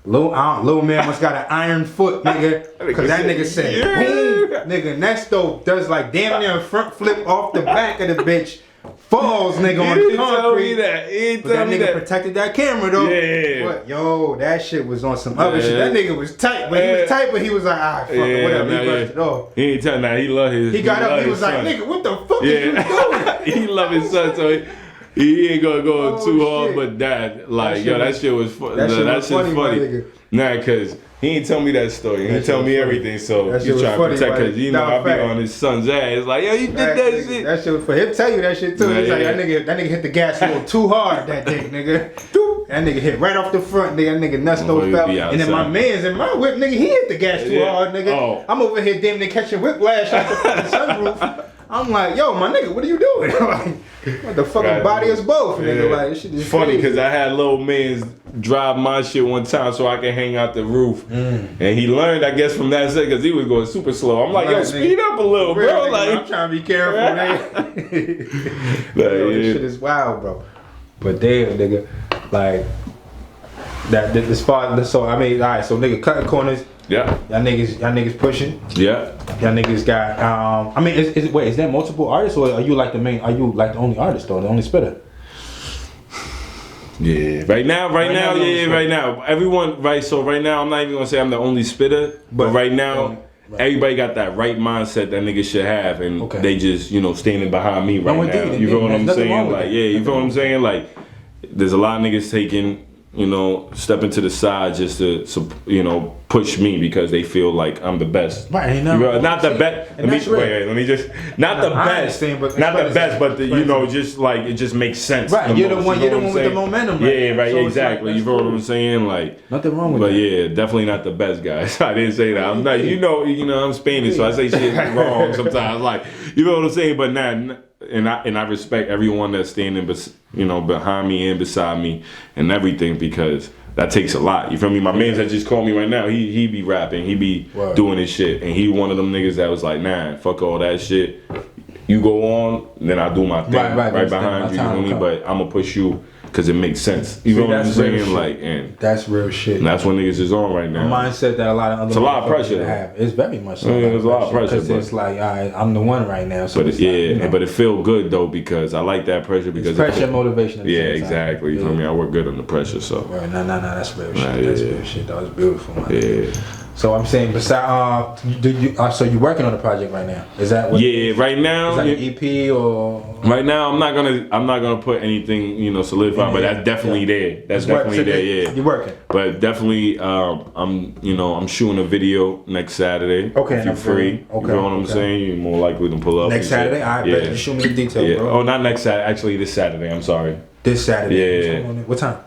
Little man must got an iron foot, nigga. Cause that nigga said, boom. Nigga, Nesto does like damn near a front flip off the back of the bitch. Falls, nigga, on the concrete. But that nigga protected that camera though. Yeah. But yo, that shit was on some other shit. That nigga was tight, but he was tight, but he was like, alright, fuck it, whatever. He brushed it off. He ain't telling that. He love his. He got up. He was like, nigga, what the fuck is you doing? He love his son, so he ain't gonna go too hard. But that shit was funny. That shit funny. Nah, cause he ain't tell me that story. He tell me everything, so he's trying to protect. Cause you know I be on his son's ass. Like, yo, you did that shit. That shit was for him. Tell you that shit too. He's like, that nigga hit the gas a little too hard that day, nigga. That nigga hit right off the front, nigga. That nigga Nesto fell. And then my man's in my whip, nigga, he hit the gas too hard, nigga. Oh. I'm over here damn near catching whiplash off the fucking sunroof. I'm like, yo, my nigga, what are you doing? Like, what the fucking body us both, nigga? Like, this shit is funny because I had little man's drive my shit one time so I can hang out the roof, and he learned, I guess, from that set because he was going super slow. I'm like, yo, speed up a little, bro. Nigga, like, I'm trying to be careful, nigga. Yo, this shit is wild, bro. But damn, nigga, like that. This spot. So I mean, all right. So nigga, cutting corners. Yeah. Y'all niggas pushing. Yeah. Y'all niggas got. I mean, is there multiple artists or are you like the main? Are you like the only artist or the only spitter? Yeah. Right now. Everyone. Right. So right now, I'm not even gonna say I'm the only spitter, but right now. Everybody got that right mindset that niggas should have, and they just, standing behind me right now. You feel what I'm saying? Like, you feel what I'm saying? Like, there's a lot of niggas taking, stepping to the side just to, push me because they feel like I'm the best. Right, not the best. Let me just, not the best, but just like it just makes sense. Right, you're the one with the momentum. Right? Yeah, right, so exactly. You feel what I'm saying? Like, nothing wrong with that. But yeah, definitely not the best, guys. I didn't say that. I'm not. I'm Spanish, so I say shit wrong sometimes. Like, you know what I'm saying? But nah. And I respect everyone that's standing, behind me and beside me and everything because that takes a lot. You feel me? My man that just called me right now, he be rapping, he be doing his shit, and he one of them niggas that was like, nah, fuck all that shit. You go on, then I do my thing right behind you. You feel me? But I'm gonna push you. Cause it makes sense. You know what I'm saying? Like, and that's real shit. And that's what niggas is on right now. A mindset that a lot of other. It's a lot of pressure. Have. It's very much. So there's a lot of pressure. Because it's like, I'm the one right now. So but but it feel good though because I like that pressure because it's pressure and motivation. Yeah, exactly. You feel me? I work good under pressure. So. Right. No. That's real shit. That's real shit. That was beautiful. Man. Yeah. So I'm saying, besides, so you working on a project right now? Is that what? Yeah, right now. Is that an EP or? Right now, I'm not gonna put anything solidified, but that's definitely there. That's definitely there. Yeah, you're working. But definitely, I'm shooting a video next Saturday. Okay, if you're free. Okay, you know what I'm saying? You're more likely to pull up. Next Saturday, I bet you show me the details, bro. Oh, not next Saturday. Actually, this Saturday. I'm sorry. This Saturday. Yeah. What time?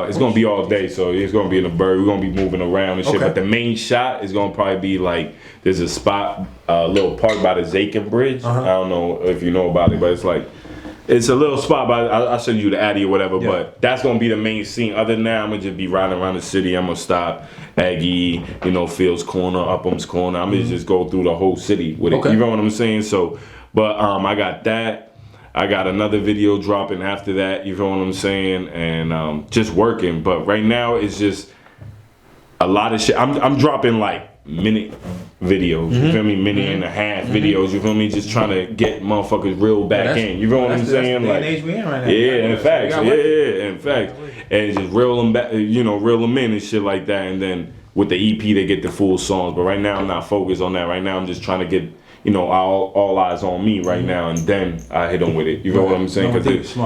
It's gonna be all day, so it's gonna be in the bird. We're gonna be moving around and shit. But the main shot is gonna probably be like there's a spot, a little park by the Zakin Bridge. I don't know if you know about it, but it's a little spot. But I'll send you the Addy or whatever. Yeah. But that's gonna be the main scene. Other than that, I'm gonna just be riding around the city. I'm gonna stop Aggie, Fields Corner, Upham's Corner. I'm gonna just go through the whole city with it. You know what I'm saying? So, but I got that. I got another video dropping after that, you know what I'm saying, and just working. But right now it's just a lot of shit. I'm dropping like minute videos, you feel me, minute and a half videos, you feel me, just trying to get motherfuckers real back in, you know what I'm saying? That's the age we in right now. Yeah, in fact, and just reel them back, reel them in and shit like that, and then with the EP they get the full songs. But right now I'm not focused on that. Right now I'm just trying to get all eyes on me right now, and then I hit them with it. You know what I'm saying? Because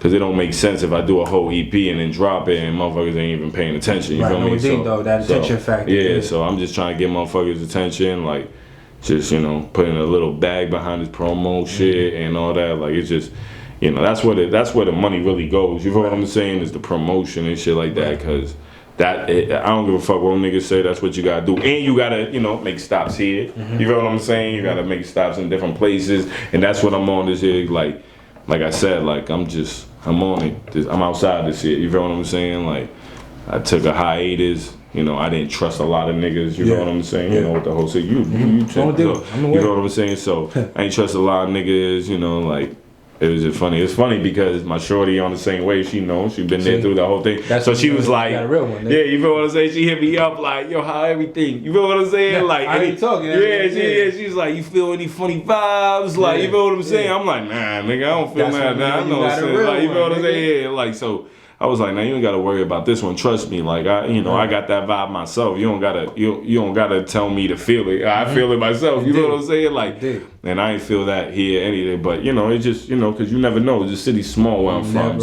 because it don't make sense if I do a whole EP and then drop it and motherfuckers ain't even paying attention. You feel me? Though, that attention factor. Yeah, so I'm just trying to get motherfuckers' attention, like, just, you know, putting a little bag behind his promo shit and all that. Like, it's just, you know, that's where the money really goes. You know what I'm saying? Is the promotion and shit like that. Because I don't give a fuck what niggas say. That's what you gotta do. And you gotta, you know, make stops here. You know what I'm saying? You gotta make stops in different places. And that's what I'm on this year. Like I said, like, I'm on it. I'm outside this year. You feel what I'm saying? Like, I took a hiatus. You know, I didn't trust a lot of niggas. You know what I'm saying? You know what the whole shit. You don't do it. You know what I'm saying? So I ain't trust a lot of niggas. You know, like, it was just funny. It's funny because my shorty on the same wave. She knows. She been there through the whole thing. So she was like, got a real one, yeah, you feel what I'm saying? She hit me up like, yo, how everything? You feel what I'm saying? Like, I ain't talking. She's like, you feel any funny vibes? Like, you feel what I'm saying? I'm like, nah, nigga, I don't feel that. Nah, I know what I'm saying. Like, you feel what I'm saying? Yeah, like, so. I was like, now you ain't gotta worry about this one. Trust me, like I got that vibe myself. You don't gotta tell me to feel it. I feel it myself. You know what I'm saying? Like, and I ain't feel that here anything. But you know, it just because you never know. The city's small where I'm from,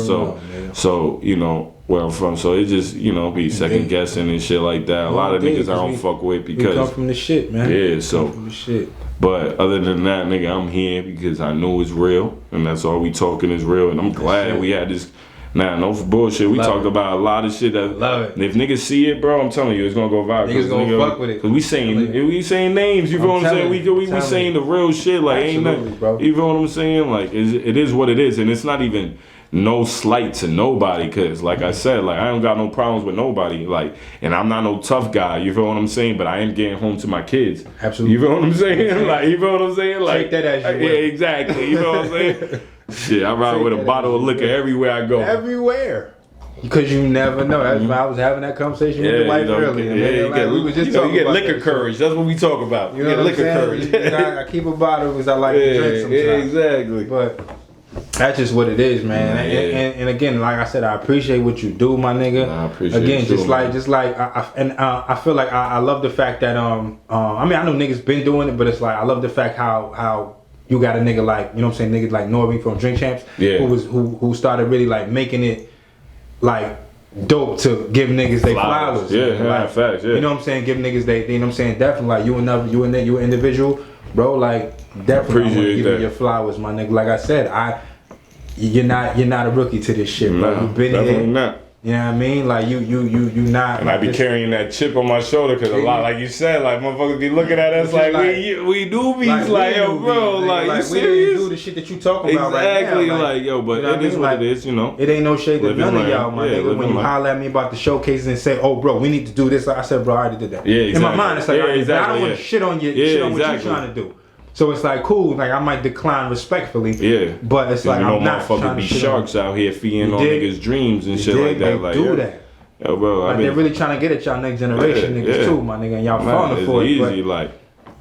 so you know where I'm from. So it just be second guessing and shit like that. A lot of niggas I don't fuck with because we come from the shit, man. Yeah, so. Come from the shit. But other than that, nigga, I'm here because I know it's real, and that's all we talking is real. And I'm glad we had this. Nah, no bullshit. We talked about a lot of shit that. Love it. If niggas see it, bro, I'm telling you, it's gonna go viral. Niggas gonna fuck with it. Cause we saying names. You feel what I'm saying? We saying the real shit. Like ain't nothing. Bro. You feel what I'm saying? Like it is what it is, and it's not even no slight to nobody. Cause like I said, like I don't got no problems with nobody. Like, and I'm not no tough guy. You feel what I'm saying? But I am getting home to my kids. Absolutely. You feel what I'm saying? Like you feel what I'm saying? Like take that as you will. Yeah, exactly. You know what I'm saying? Shit, I ride with a bottle of liquor everywhere I go. Everywhere. Because you never know. That's why I was having that conversation with the wife earlier. You get liquor courage. That's what we talk about. You know liquer courage. I keep a bottle because I like to drink sometimes. Yeah, exactly. But that's just what it is, man. And again, like I said, I appreciate what you do, my nigga. I appreciate again, you just too, like I feel like I love the fact that I mean I know niggas been doing it, but it's like I love the fact how you got a nigga like, you know what I'm saying, niggas like Norby from Drink Champs, who started really like making it like dope to give niggas they flowers. Like, facts, you know what I'm saying, give niggas they, you know what I'm saying, definitely like you an individual, bro, like definitely I want to give you your flowers, my nigga. Like I said, you're not a rookie to this shit, bro. You've been definitely here. not. You know what I mean? Like you not. And I be carrying that chip on my shoulder because a lot, like you said, like motherfuckers be looking at us like we newbies, like yo, bro, like you serious? We do the shit that you talking about right now. Exactly, like yo, but it is what it is, you know. It ain't no shade to none of y'all, my nigga. When you holler at me about the showcases and say, oh, bro, we need to do this, I said, bro, I already did that. Yeah, exactly. In my mind, it's like, I don't want to shit on you, shit on what exactly. you trying to do. So it's like cool, like I might decline respectfully. Yeah. But it's like I'm not motherfuckers be sharks out here feeding on niggas' dreams and shit like that. They like do that. Yo, bro, like they're really trying to get at y'all next generation niggas too, my nigga, and y'all falling for it. It's easy, like.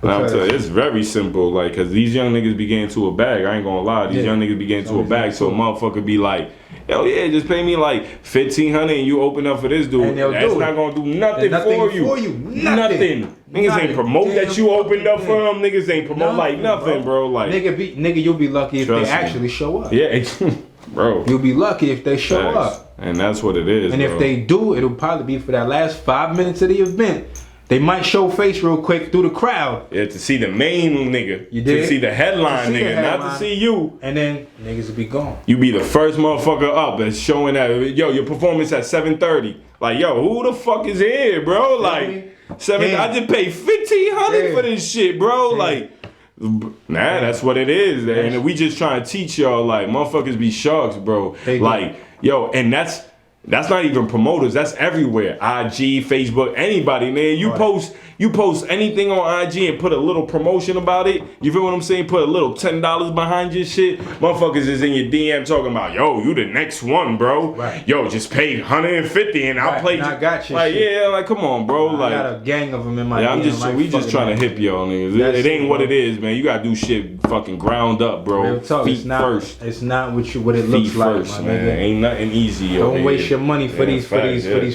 I'm telling you, it's very simple, like, cause these young niggas be getting to a bag. I ain't gonna lie, these young niggas be getting to a bag. So a motherfucker be like, yo, yeah, just pay me like $1,500 and you open up for this dude. That's not gonna do nothing for you. Nothing. Niggas ain't promote that you opened up for them. Niggas ain't promote like nothing, bro. Like nigga, you'll be lucky if they actually show up. Yeah, bro. You'll be lucky if they show up. And that's what it is. And if they do, it'll probably be for that last 5 minutes of the event. They might show face real quick through the crowd. Yeah, to see the main nigga. You did? To see the headline nigga, not to see you. And then niggas will be gone. You be the first motherfucker up and showing that, yo, your performance at 7:30. Like, yo, who the fuck is here, bro? Like, I just paid $1,500 for this shit, bro. Like, nah, that's what it is. And we just trying to teach y'all, like, motherfuckers be sharks, bro. Like, yo, and that's not even promoters. That's everywhere. IG, Facebook, anybody, man. You post anything on IG and put a little promotion about it. You feel what I'm saying? Put a little $10 behind your shit. Motherfuckers is in your DM talking about, yo, you the next one, bro. Right. Yo, just pay $150 and I'll play. I got you. Like, yeah, like, come on, bro. I got a gang of them in my DM. We just trying to hip y'all niggas. It ain't what it is, man. You gotta do shit fucking ground up, bro. Real talk. Feet first. It's not what it looks like, first, my man. nigga. Ain't nothing easy, yo. Don't waste your money for these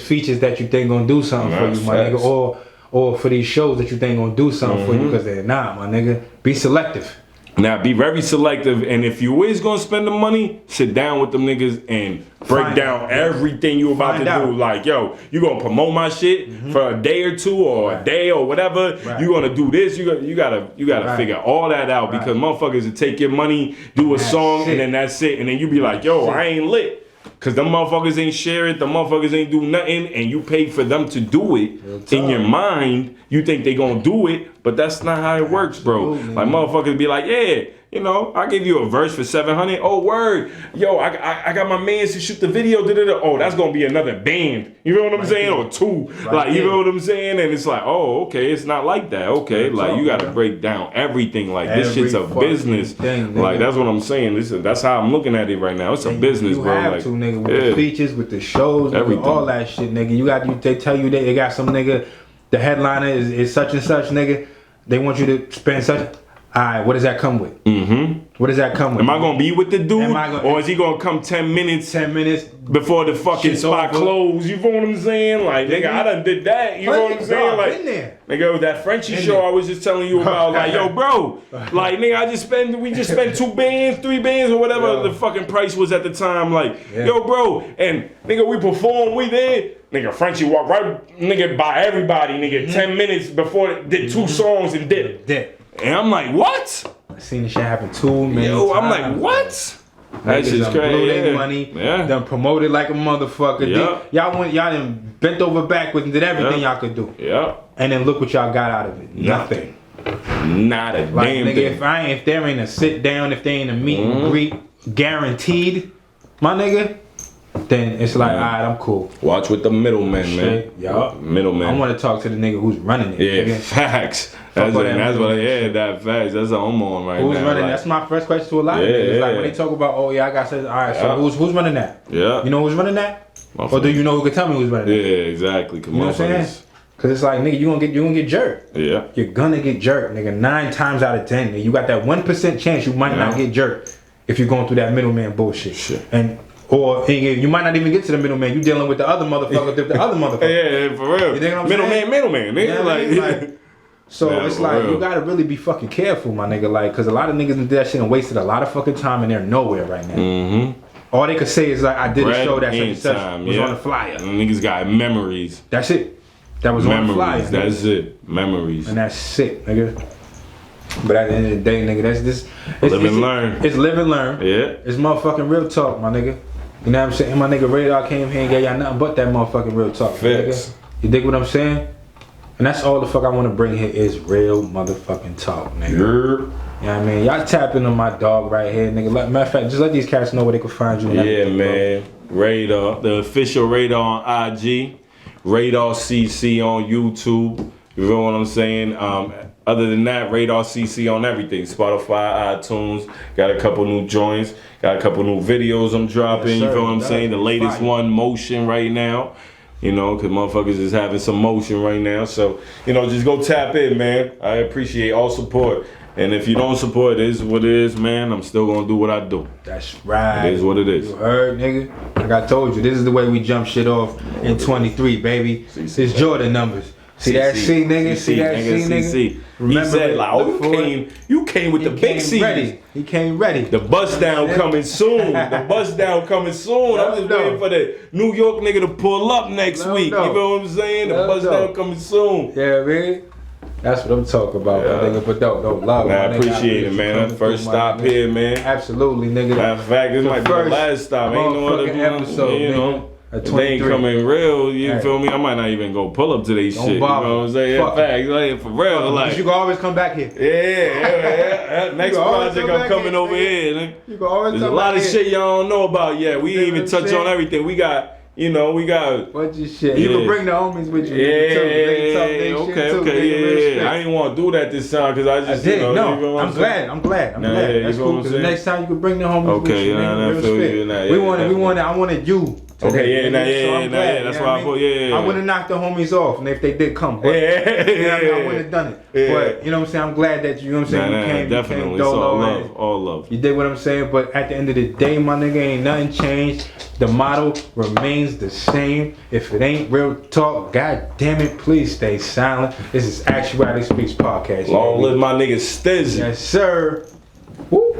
features that you think gonna do something for you, my nigga, or for these shows that you think gonna do something for you, because they're not, my nigga. Be selective. Now, be very selective, and if you is gonna spend the money, sit down with them niggas and break down everything you about to do. Like, yo, you gonna promote my shit for a day or two, or a day or whatever. You gonna do this? You gotta figure all that out because motherfuckers will take your money, do a song, and then that's it. And then you be like, yo, I ain't lit. Cause them motherfuckers ain't share it, the motherfuckers ain't do nothing, and you pay for them to do it. In your mind, you think they gonna do it, but that's not how it works, bro. Like motherfuckers be like, yeah, you know, I give you a verse for 700. Oh, word, yo, I got my mans to shoot the video. Oh, that's gonna be another band. You know what I'm saying? Or two, like you know what I'm saying? And it's like, oh, okay, it's not like that. Okay, like you gotta break down everything. Like this shit's a business. Like that's what I'm saying. That's how I'm looking at it right now. It's a business, bro. You have to, nigga, with the features, with the shows, with all that shit, nigga. They tell you they got some nigga. The headliner is such and such, nigga. They want you to spend such. Alright, what does that come with? What does that come with? Am I gonna be with the dude, or is he gonna come 10 minutes before the fucking spot close? You know what I'm saying? Like, nigga, I done did that. You know what I'm saying? Like, nigga, that Frenchie show I was just telling you about. Like, yo, bro, like, nigga, we just spent 2 bands, 3 bands, or whatever the fucking price was at the time. Like, yo, bro, and nigga, we performed, we did. Nigga, Frenchie walked right, nigga, by everybody, nigga, 10 minutes before did 2 songs and did. And I'm like, what? I seen this shit happen too many times. I'm like, what? That shit's crazy. Blew their money, done promoted like a motherfucker. Y'all done bent over backwards and did everything y'all could do. And then look what y'all got out of it. Nothing. Not a damn nigga, thing. If there ain't a sit down, if there ain't a meet and greet guaranteed, my nigga, then it's like, alright, I'm cool. Watch with the middleman, man. Middleman. I want to talk to the nigga who's running it. Yeah, facts. That's what that facts. That's what I'm on right now. Who's running? That's my first question to a lot of niggas. Like when they talk about, oh yeah, I got said, alright, so who's running that? You know who's running that? Or do you know who can tell me who's running that? Yeah, exactly. You know what I'm saying? Cause it's like, nigga, you gonna get jerked. Yeah. You're gonna get jerked, nigga. 9 times out of 10, nigga. You got that 1% chance you might not get jerked if you're going through that middleman bullshit. Or you might not even get to the middleman. You dealing with the other motherfucker, Yeah, for real. You think what I'm saying? Middleman, nigga. Like so it's like you gotta really be fucking careful, my nigga. Like, cause a lot of niggas did that shit and wasted a lot of fucking time and they're nowhere right now. All they could say is like, I did a show that such was on the flyer. And niggas got memories. That's it. That was on the flyer. That's it. Memories. And that's it, nigga. But at the end of the day, nigga, that's this. Live and learn. It's live and learn. Yeah. It's motherfucking real talk, my nigga. You know what I'm saying? My nigga Radar came here and gave y'all nothing but that motherfucking real talk, nigga. You dig what I'm saying? And that's all the fuck I want to bring here is real motherfucking talk, nigga. You know what I mean? Y'all tapping on my dog right here, nigga. Matter of fact, just let these cats know where they can find you. Yeah, man. Radar, the official Radar on IG, Radar CC on YouTube. You know what I'm saying? Other than that, Radar CC on everything. Spotify, iTunes. Got a couple new joints. Got a couple new videos I'm dropping. You feel what I'm saying? The latest one, Motion, right now. You know, because motherfuckers is having some motion right now. So, you know, just go tap in, man. I appreciate all support. And if you don't support, it is what it is, man. I'm still going to do what I do. That's right. It is what it is. You heard, nigga? Like I told you, this is the way we jump shit off in 23, baby. It's Jordan numbers. See that C, nigga? See that C, nigga? Remember, he said, like, oh, you came with the big C. He came ready. The bust down coming soon. The bust down coming soon. I'm just waiting for the New York nigga to pull up next week. You know what I'm saying? The bust down coming soon. Yeah, man. That's what I'm talking about, my nigga. But don't love I appreciate it, man. That first stop here, man. Absolutely, nigga. Matter of fact, this might be the last stop. Ain't no other episode, you know. They ain't coming real, you feel me? I might not even go pull up to these shit. You know what I'm saying? In fact, like, for real, like. You can always come back here. Yeah. Next project, I'm coming over here. You can always There's a lot of shit y'all don't know about yet. We didn't even touch on everything. We got. You know, we got. Bunch of shit. You can bring the homies with you. Okay. I didn't want to do that this time because I just. I did. I'm glad. That's cool. Because the next time you can bring the homies with you. I wanted you. Okay, that's why I put, I would have knocked the homies off, and if they did come, but I would have done it. But you know what I'm saying? I'm glad that you know what I'm saying. You came, definitely. It's all love. You did what I'm saying, but at the end of the day, my nigga, ain't nothing changed. The motto remains the same. If it ain't real talk, god damn it, please stay silent. This is Actuality Speaks podcast. Long live my nigga Stizzy. Yes, sir. Woo.